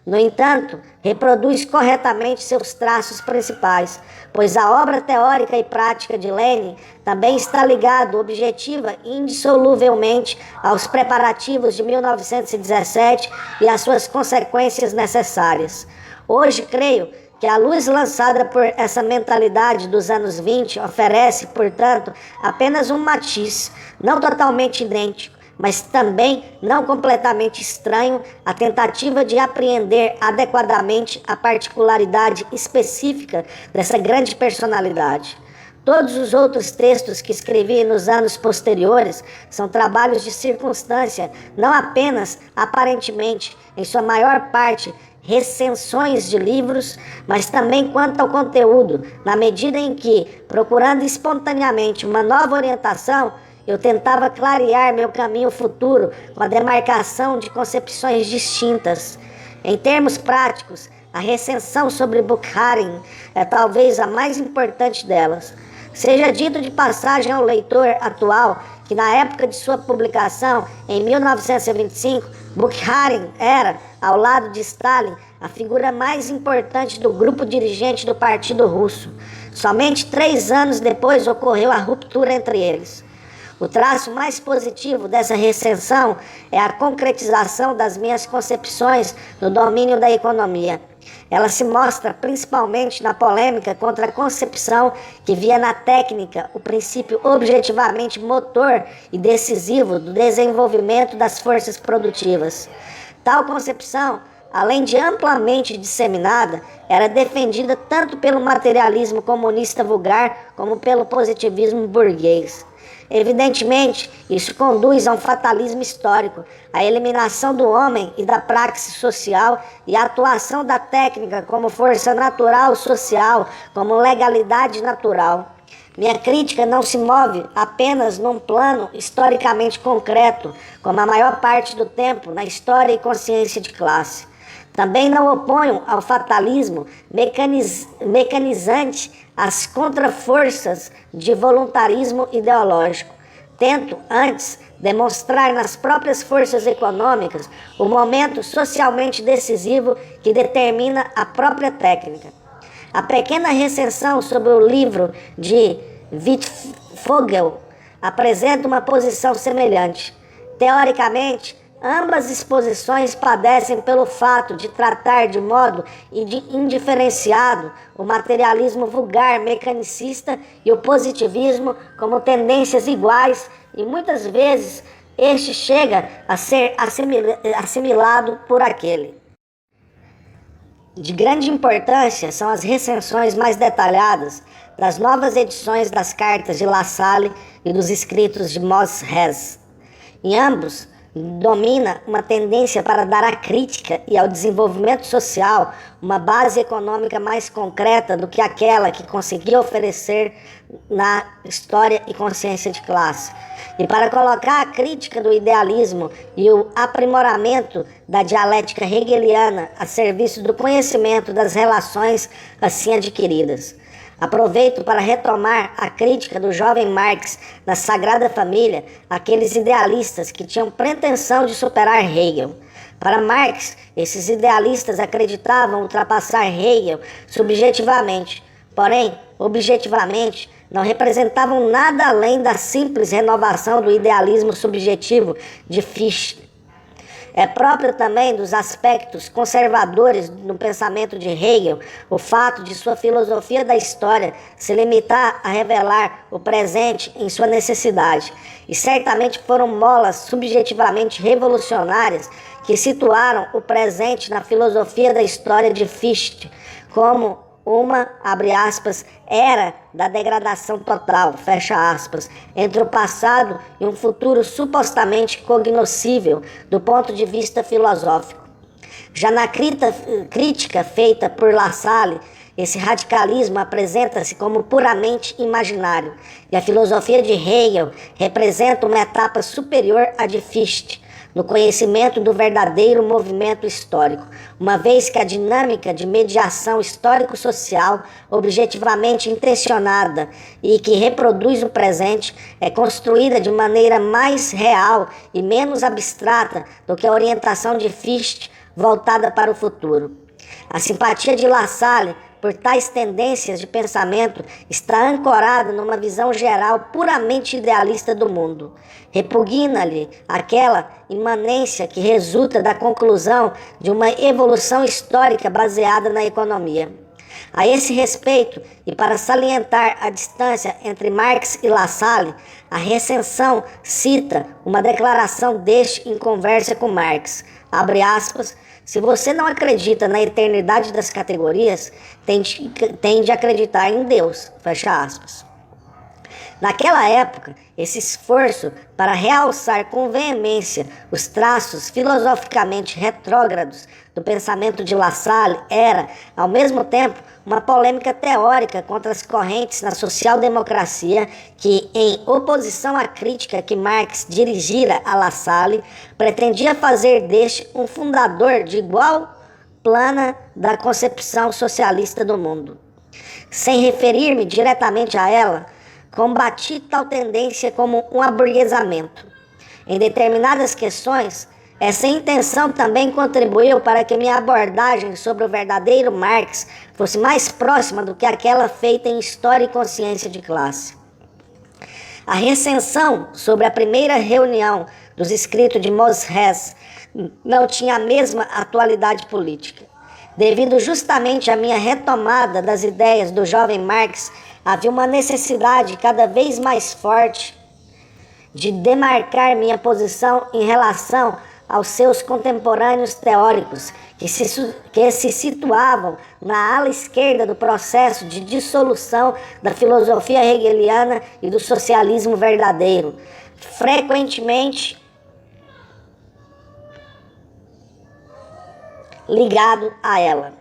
No entanto, reproduz corretamente seus traços principais, pois a obra teórica e prática de Lenin também está ligada objetiva e indissoluvelmente aos preparativos de 1917 e às suas consequências necessárias. Hoje, creio que a luz lançada por essa mentalidade dos anos 20 oferece, portanto, apenas um matiz, não totalmente idêntico, mas também não completamente estranho, a tentativa de apreender adequadamente a particularidade específica dessa grande personalidade. Todos os outros textos que escrevi nos anos posteriores são trabalhos de circunstância, não apenas aparentemente, em sua maior parte, recensões de livros, mas também quanto ao conteúdo, na medida em que, procurando espontaneamente uma nova orientação, eu tentava clarear meu caminho futuro com a demarcação de concepções distintas. Em termos práticos, a recensão sobre Bukharin é talvez a mais importante delas. Seja dito de passagem ao leitor atual que na época de sua publicação, em 1925, Bukharin era, ao lado de Stalin, a figura mais importante do grupo dirigente do Partido Russo. Somente 3 anos depois ocorreu a ruptura entre eles. O traço mais positivo dessa recensão é a concretização das minhas concepções no domínio da economia. Ela se mostra principalmente na polêmica contra a concepção que via na técnica o princípio objetivamente motor e decisivo do desenvolvimento das forças produtivas. Tal concepção, além de amplamente disseminada, era defendida tanto pelo materialismo comunista vulgar como pelo positivismo burguês. Evidentemente, isso conduz a um fatalismo histórico, a eliminação do homem e da praxis social e a atuação da técnica como força natural social, como legalidade natural. Minha crítica não se move apenas num plano historicamente concreto, como a maior parte do tempo na história e consciência de classe. Também não oponho ao fatalismo mecanizante as contraforças de voluntarismo ideológico. Tento, antes, demonstrar nas próprias forças econômicas o momento socialmente decisivo que determina a própria técnica. A pequena recensão sobre o livro de Wittfogel apresenta uma posição semelhante. Teoricamente, ambas exposições padecem pelo fato de tratar de modo indiferenciado o materialismo vulgar mecanicista e o positivismo como tendências iguais, e muitas vezes este chega a ser assimilado por aquele. De grande importância são as recensões mais detalhadas das novas edições das cartas de La Salle e dos escritos de Moses Hess. Em ambos, domina uma tendência para dar à crítica e ao desenvolvimento social uma base econômica mais concreta do que aquela que conseguia oferecer na História e Consciência de Classe. E para colocar a crítica do idealismo e o aprimoramento da dialética hegeliana a serviço do conhecimento das relações assim adquiridas. Aproveito para retomar a crítica do jovem Marx na Sagrada Família, aqueles idealistas que tinham pretensão de superar Hegel. Para Marx, esses idealistas acreditavam ultrapassar Hegel subjetivamente, porém, objetivamente, não representavam nada além da simples renovação do idealismo subjetivo de Fichte. É próprio também dos aspectos conservadores no pensamento de Hegel o fato de sua filosofia da história se limitar a revelar o presente em sua necessidade, e certamente foram molas subjetivamente revolucionárias que situaram o presente na filosofia da história de Fichte como uma, abre aspas, era da degradação total, fecha aspas, entre o passado e um futuro supostamente cognoscível do ponto de vista filosófico. Já na crítica feita por Lassalle, esse radicalismo apresenta-se como puramente imaginário, e a filosofia de Hegel representa uma etapa superior à de Fichte, no conhecimento do verdadeiro movimento histórico, uma vez que a dinâmica de mediação histórico-social, objetivamente intencionada e que reproduz o presente, é construída de maneira mais real e menos abstrata do que a orientação de Fichte voltada para o futuro. A simpatia de Lassalle por tais tendências de pensamento está ancorada numa visão geral puramente idealista do mundo. Repugna-lhe aquela imanência que resulta da conclusão de uma evolução histórica baseada na economia. A esse respeito, e para salientar a distância entre Marx e Lassalle, a recensão cita uma declaração deste em conversa com Marx, abre aspas, se você não acredita na eternidade das categorias, tem de acreditar em Deus, fecha aspas. Naquela época, esse esforço para realçar com veemência os traços filosoficamente retrógrados do pensamento de Lassalle era, ao mesmo tempo, uma polêmica teórica contra as correntes na social-democracia que, em oposição à crítica que Marx dirigira a Lassalle, pretendia fazer deste um fundador de igual plana da concepção socialista do mundo. Sem referir-me diretamente a ela, combati tal tendência como um aburguesamento. Em determinadas questões, essa intenção também contribuiu para que minha abordagem sobre o verdadeiro Marx fosse mais próxima do que aquela feita em História e Consciência de Classe. A recensão sobre a primeira reunião dos escritos de Moses não tinha a mesma atualidade política. Devido justamente à minha retomada das ideias do jovem Marx, havia uma necessidade cada vez mais forte de demarcar minha posição em relação aos seus contemporâneos teóricos, que se situavam na ala esquerda do processo de dissolução da filosofia hegeliana e do socialismo verdadeiro, frequentemente ligado a ela.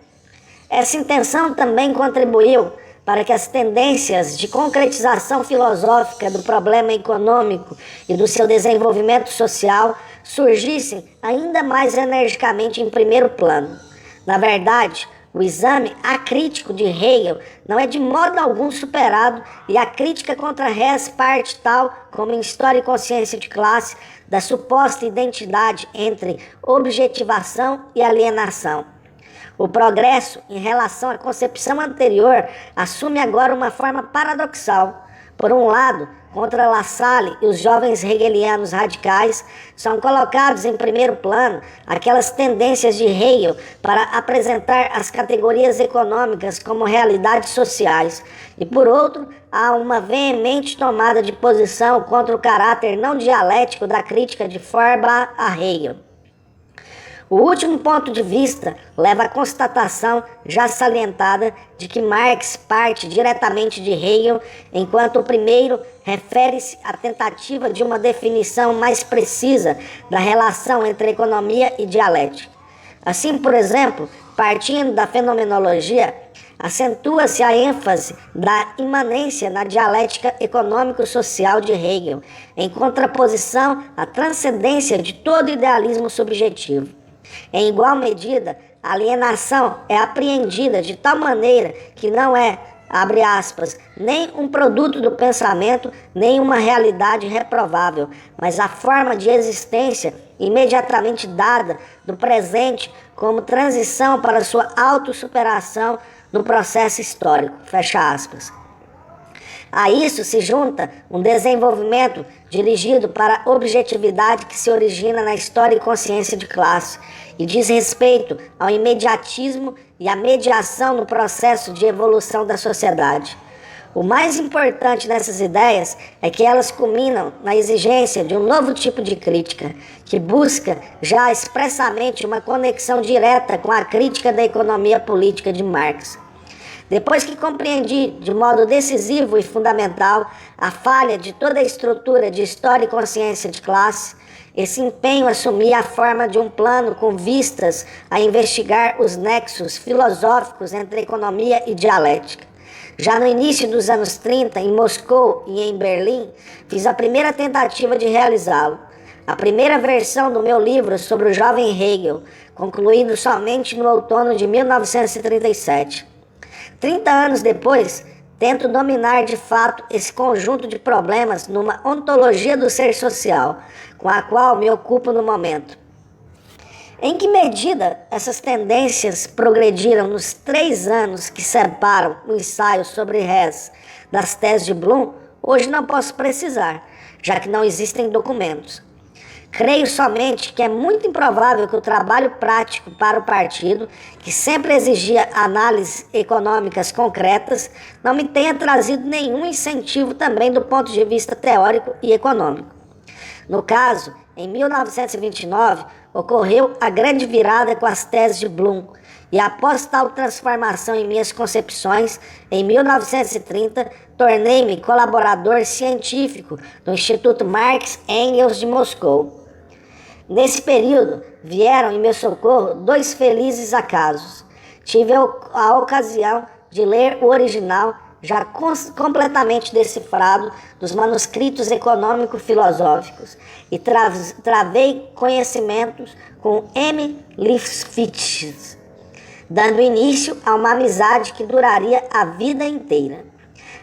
Essa intenção também contribuiu para que as tendências de concretização filosófica do problema econômico e do seu desenvolvimento social surgissem ainda mais energicamente em primeiro plano. Na verdade, o exame acrítico de Hegel não é de modo algum superado e a crítica contra Hess parte tal, como em História e Consciência de Classe, da suposta identidade entre objetivação e alienação. O progresso, em relação à concepção anterior, assume agora uma forma paradoxal. Por um lado, contra Lassalle e os jovens hegelianos radicais, são colocados em primeiro plano aquelas tendências de Hegel para apresentar as categorias econômicas como realidades sociais. E por outro, há uma veemente tomada de posição contra o caráter não dialético da crítica de Feuerbach a Hegel. O último ponto de vista leva à constatação já salientada de que Marx parte diretamente de Hegel, enquanto o primeiro refere-se à tentativa de uma definição mais precisa da relação entre economia e dialética. Assim, por exemplo, partindo da fenomenologia, acentua-se a ênfase da imanência na dialética econômico-social de Hegel, em contraposição à transcendência de todo idealismo subjetivo. Em igual medida, a alienação é apreendida de tal maneira que não é, abre aspas, nem um produto do pensamento, nem uma realidade reprovável, mas a forma de existência imediatamente dada do presente como transição para sua autossuperação no processo histórico, fecha aspas. A isso se junta um desenvolvimento dirigido para a objetividade que se origina na história e consciência de classe e diz respeito ao imediatismo e à mediação no processo de evolução da sociedade. O mais importante nessas ideias é que elas culminam na exigência de um novo tipo de crítica, que busca já expressamente uma conexão direta com a crítica da economia política de Marx. Depois que compreendi de modo decisivo e fundamental a falha de toda a estrutura de história e consciência de classe, esse empenho assumia a forma de um plano com vistas a investigar os nexos filosóficos entre economia e dialética. Já no início dos anos 30, em Moscou e em Berlim, fiz a primeira tentativa de realizá-lo. A primeira versão do meu livro sobre o jovem Hegel, concluído somente no outono de 1937. 30 anos depois, tento dominar de fato esse conjunto de problemas numa ontologia do ser social, com a qual me ocupo no momento. Em que medida essas tendências progrediram nos 3 anos que separam o ensaio sobre Hess das teses de Bloom, hoje não posso precisar, já que não existem documentos. Creio somente que é muito improvável que o trabalho prático para o partido, que sempre exigia análises econômicas concretas, não me tenha trazido nenhum incentivo também do ponto de vista teórico e econômico. No caso, em 1929, ocorreu a grande virada com as teses de Bloom, e após tal transformação em minhas concepções, em 1930, tornei-me colaborador científico do Instituto Marx Engels de Moscou. Nesse período, vieram em meu socorro 2 felizes acasos. Tive a ocasião de ler o original, já completamente decifrado, dos manuscritos econômico-filosóficos e travei conhecimentos com M. Lifshitz, dando início a uma amizade que duraria a vida inteira.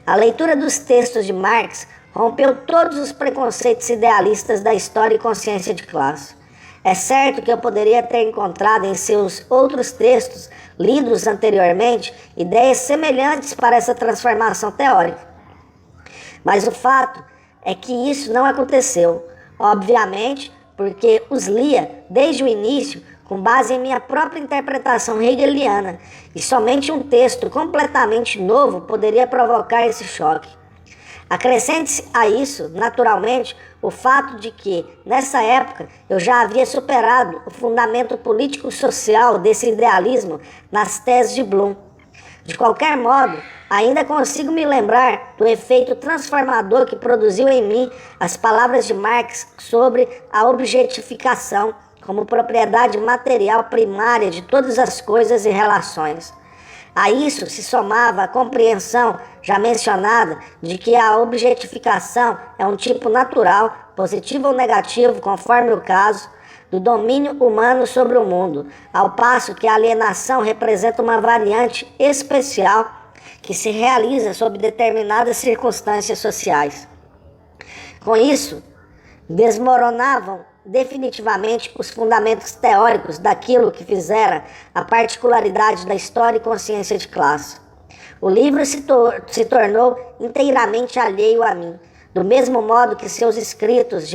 A leitura dos textos de Marx rompeu todos os preconceitos idealistas da história e consciência de classe. É certo que eu poderia ter encontrado em seus outros textos, lidos anteriormente, ideias semelhantes para essa transformação teórica. Mas o fato é que isso não aconteceu, obviamente, porque os lia desde o início com base em minha própria interpretação hegeliana, e somente um texto completamente novo poderia provocar esse choque. Acrescente-se a isso, naturalmente, o fato de que, nessa época, eu já havia superado o fundamento político-social desse idealismo nas teses de Bloom. De qualquer modo, ainda consigo me lembrar do efeito transformador que produziu em mim as palavras de Marx sobre a objetificação como propriedade material primária de todas as coisas e relações. A isso se somava a compreensão já mencionada de que a objetificação é um tipo natural, positivo ou negativo, conforme o caso, do domínio humano sobre o mundo, ao passo que a alienação representa uma variante especial que se realiza sob determinadas circunstâncias sociais. Com isso, desmoronavam definitivamente os fundamentos teóricos daquilo que fizera a particularidade da história e consciência de classe. O livro se tornou inteiramente alheio a mim, do mesmo modo que seus escritos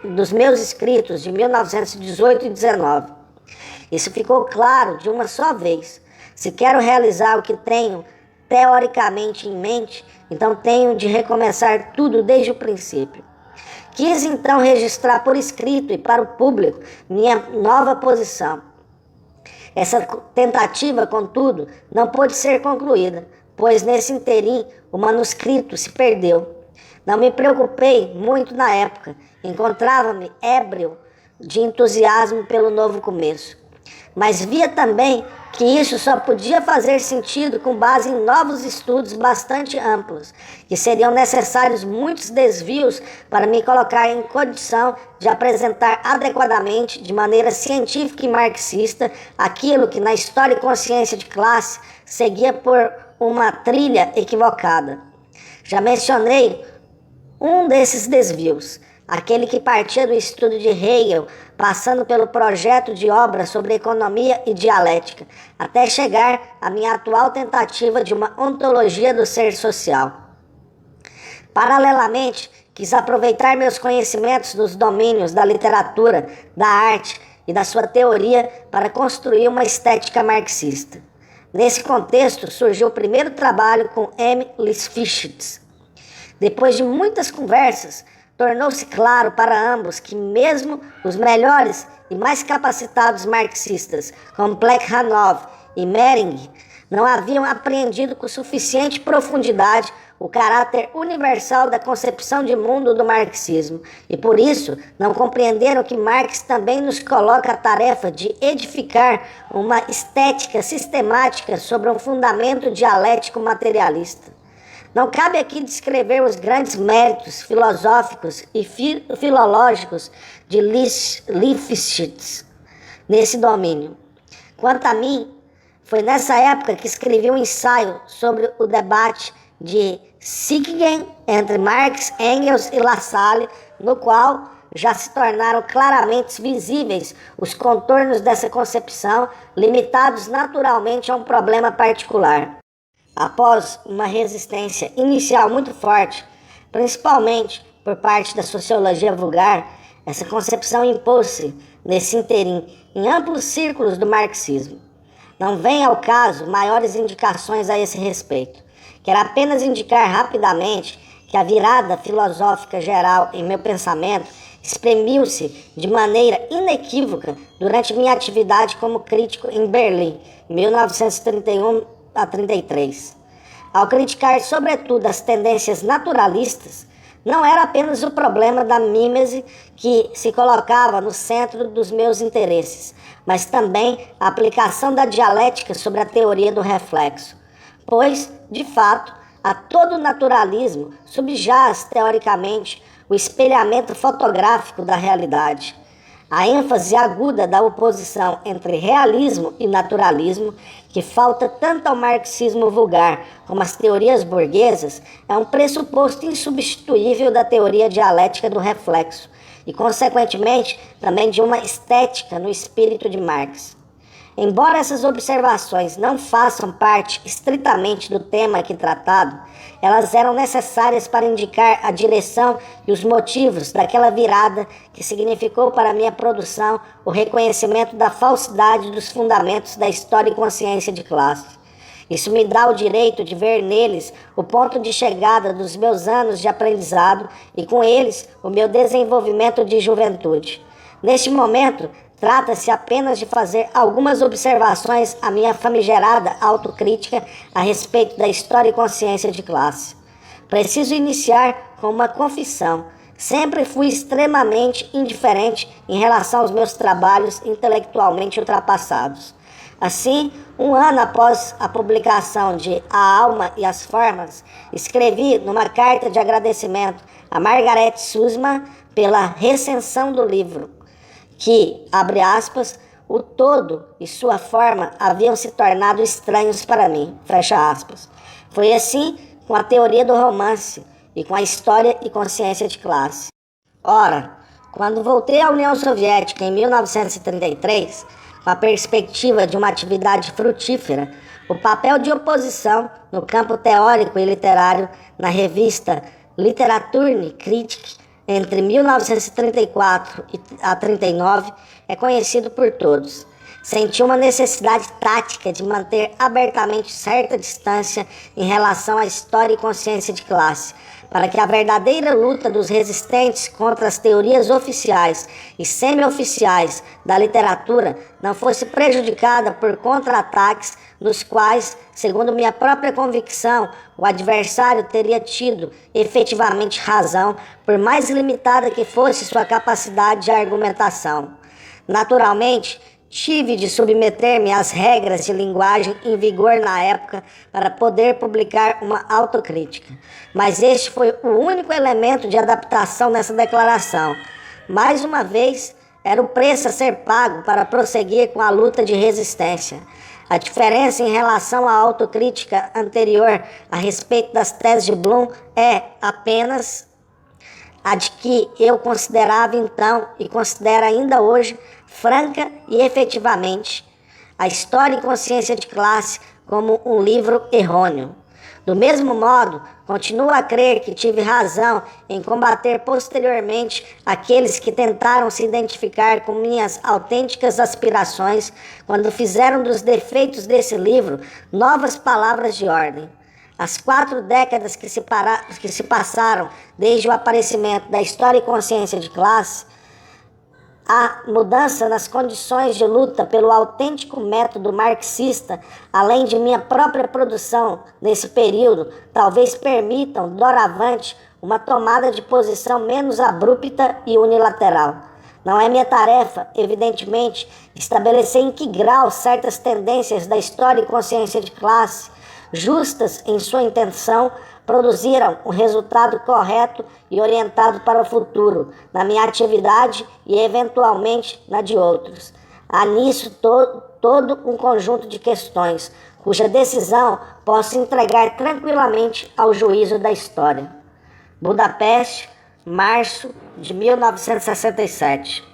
dos meus escritos de 1918 e 19. Isso ficou claro de uma só vez. Se quero realizar o que tenho teoricamente em mente, então tenho de recomeçar tudo desde o princípio. Quis então registrar por escrito e para o público minha nova posição. Essa tentativa, contudo, não pôde ser concluída, pois nesse interim o manuscrito se perdeu. Não me preocupei muito na época, encontrava-me ébrio de entusiasmo pelo novo começo. Mas via também que isso só podia fazer sentido com base em novos estudos bastante amplos, que seriam necessários muitos desvios para me colocar em condição de apresentar adequadamente, de maneira científica e marxista, aquilo que na história e consciência de classe seguia por uma trilha equivocada. Já mencionei um desses desvios, aquele que partia do estudo de Hegel, passando pelo projeto de obra sobre economia e dialética, até chegar à minha atual tentativa de uma ontologia do ser social. Paralelamente, quis aproveitar meus conhecimentos nos domínios da literatura, da arte e da sua teoria para construir uma estética marxista. Nesse contexto, surgiu o primeiro trabalho com M. Lifshitz. Depois de muitas conversas, tornou-se claro para ambos que mesmo os melhores e mais capacitados marxistas, como Plekhanov e Mehring, não haviam apreendido com suficiente profundidade o caráter universal da concepção de mundo do marxismo e, por isso, não compreenderam que Marx também nos coloca a tarefa de edificar uma estética sistemática sobre um fundamento dialético materialista. Não cabe aqui descrever os grandes méritos filosóficos e filológicos de Lifshitz nesse domínio. Quanto a mim, foi nessa época que escrevi um ensaio sobre o debate de Siegen entre Marx, Engels e Lassalle, no qual já se tornaram claramente visíveis os contornos dessa concepção, limitados naturalmente a um problema particular. Após uma resistência inicial muito forte, principalmente por parte da sociologia vulgar, essa concepção impôs-se, nesse interim, em amplos círculos do marxismo. Não vem ao caso maiores indicações a esse respeito. Quero apenas indicar rapidamente que a virada filosófica geral em meu pensamento exprimiu-se de maneira inequívoca durante minha atividade como crítico em Berlim, 1931 a 33. Ao criticar sobretudo as tendências naturalistas, não era apenas o problema da mímese que se colocava no centro dos meus interesses, mas também a aplicação da dialética sobre a teoria do reflexo. Pois, de fato, a todo naturalismo subjaz, teoricamente, o espelhamento fotográfico da realidade. A ênfase aguda da oposição entre realismo e naturalismo, que falta tanto ao marxismo vulgar como às teorias burguesas, é um pressuposto insubstituível da teoria dialética do reflexo e, consequentemente, também de uma estética no espírito de Marx. Embora essas observações não façam parte estritamente do tema aqui tratado, elas eram necessárias para indicar a direção e os motivos daquela virada que significou para minha produção o reconhecimento da falsidade dos fundamentos da história e consciência de classe. Isso me dá o direito de ver neles o ponto de chegada dos meus anos de aprendizado e, com eles, o meu desenvolvimento de juventude. Neste momento, trata-se apenas de fazer algumas observações à minha famigerada autocrítica a respeito da história e consciência de classe. Preciso iniciar com uma confissão. Sempre fui extremamente indiferente em relação aos meus trabalhos intelectualmente ultrapassados. Assim, um ano após a publicação de A Alma e as Formas, escrevi numa carta de agradecimento a Margaret Sussman pela recensão do livro, que, abre aspas, o todo e sua forma haviam se tornado estranhos para mim, fecha aspas. Foi assim com a teoria do romance e com a história e consciência de classe. Ora, quando voltei à União Soviética em 1933, com a perspectiva de uma atividade frutífera, o papel de oposição no campo teórico e literário na revista Literaturkritik entre 1934 a 39 é conhecido por todos. Senti uma necessidade tática de manter abertamente certa distância em relação à história e consciência de classe, para que a verdadeira luta dos resistentes contra as teorias oficiais e semi-oficiais da literatura não fosse prejudicada por contra-ataques nos quais, segundo minha própria convicção, o adversário teria tido efetivamente razão, por mais limitada que fosse sua capacidade de argumentação. Naturalmente, tive de submeter-me às regras de linguagem em vigor na época para poder publicar uma autocrítica. Mas este foi o único elemento de adaptação nessa declaração. Mais uma vez, era o preço a ser pago para prosseguir com a luta de resistência. A diferença em relação à autocrítica anterior a respeito das teses de Bloom é apenas a de que eu considerava então e considero ainda hoje franca e efetivamente a História e Consciência de Classe como um livro errôneo. Do mesmo modo, Continuo a crer que tive razão em combater posteriormente aqueles que tentaram se identificar com minhas autênticas aspirações quando fizeram dos defeitos desse livro novas palavras de ordem. As 4 décadas que se passaram desde o aparecimento da História e Consciência de Classe, a mudança nas condições de luta pelo autêntico método marxista, além de minha própria produção nesse período, talvez permitam, doravante, uma tomada de posição menos abrupta e unilateral. Não é minha tarefa, evidentemente, estabelecer em que grau certas tendências da História e Consciência de Classe, justas em sua intenção, produziram um resultado correto e orientado para o futuro, na minha atividade e eventualmente na de outros. Há nisso todo um conjunto de questões, cuja decisão posso entregar tranquilamente ao juízo da história. Budapeste, março de 1967.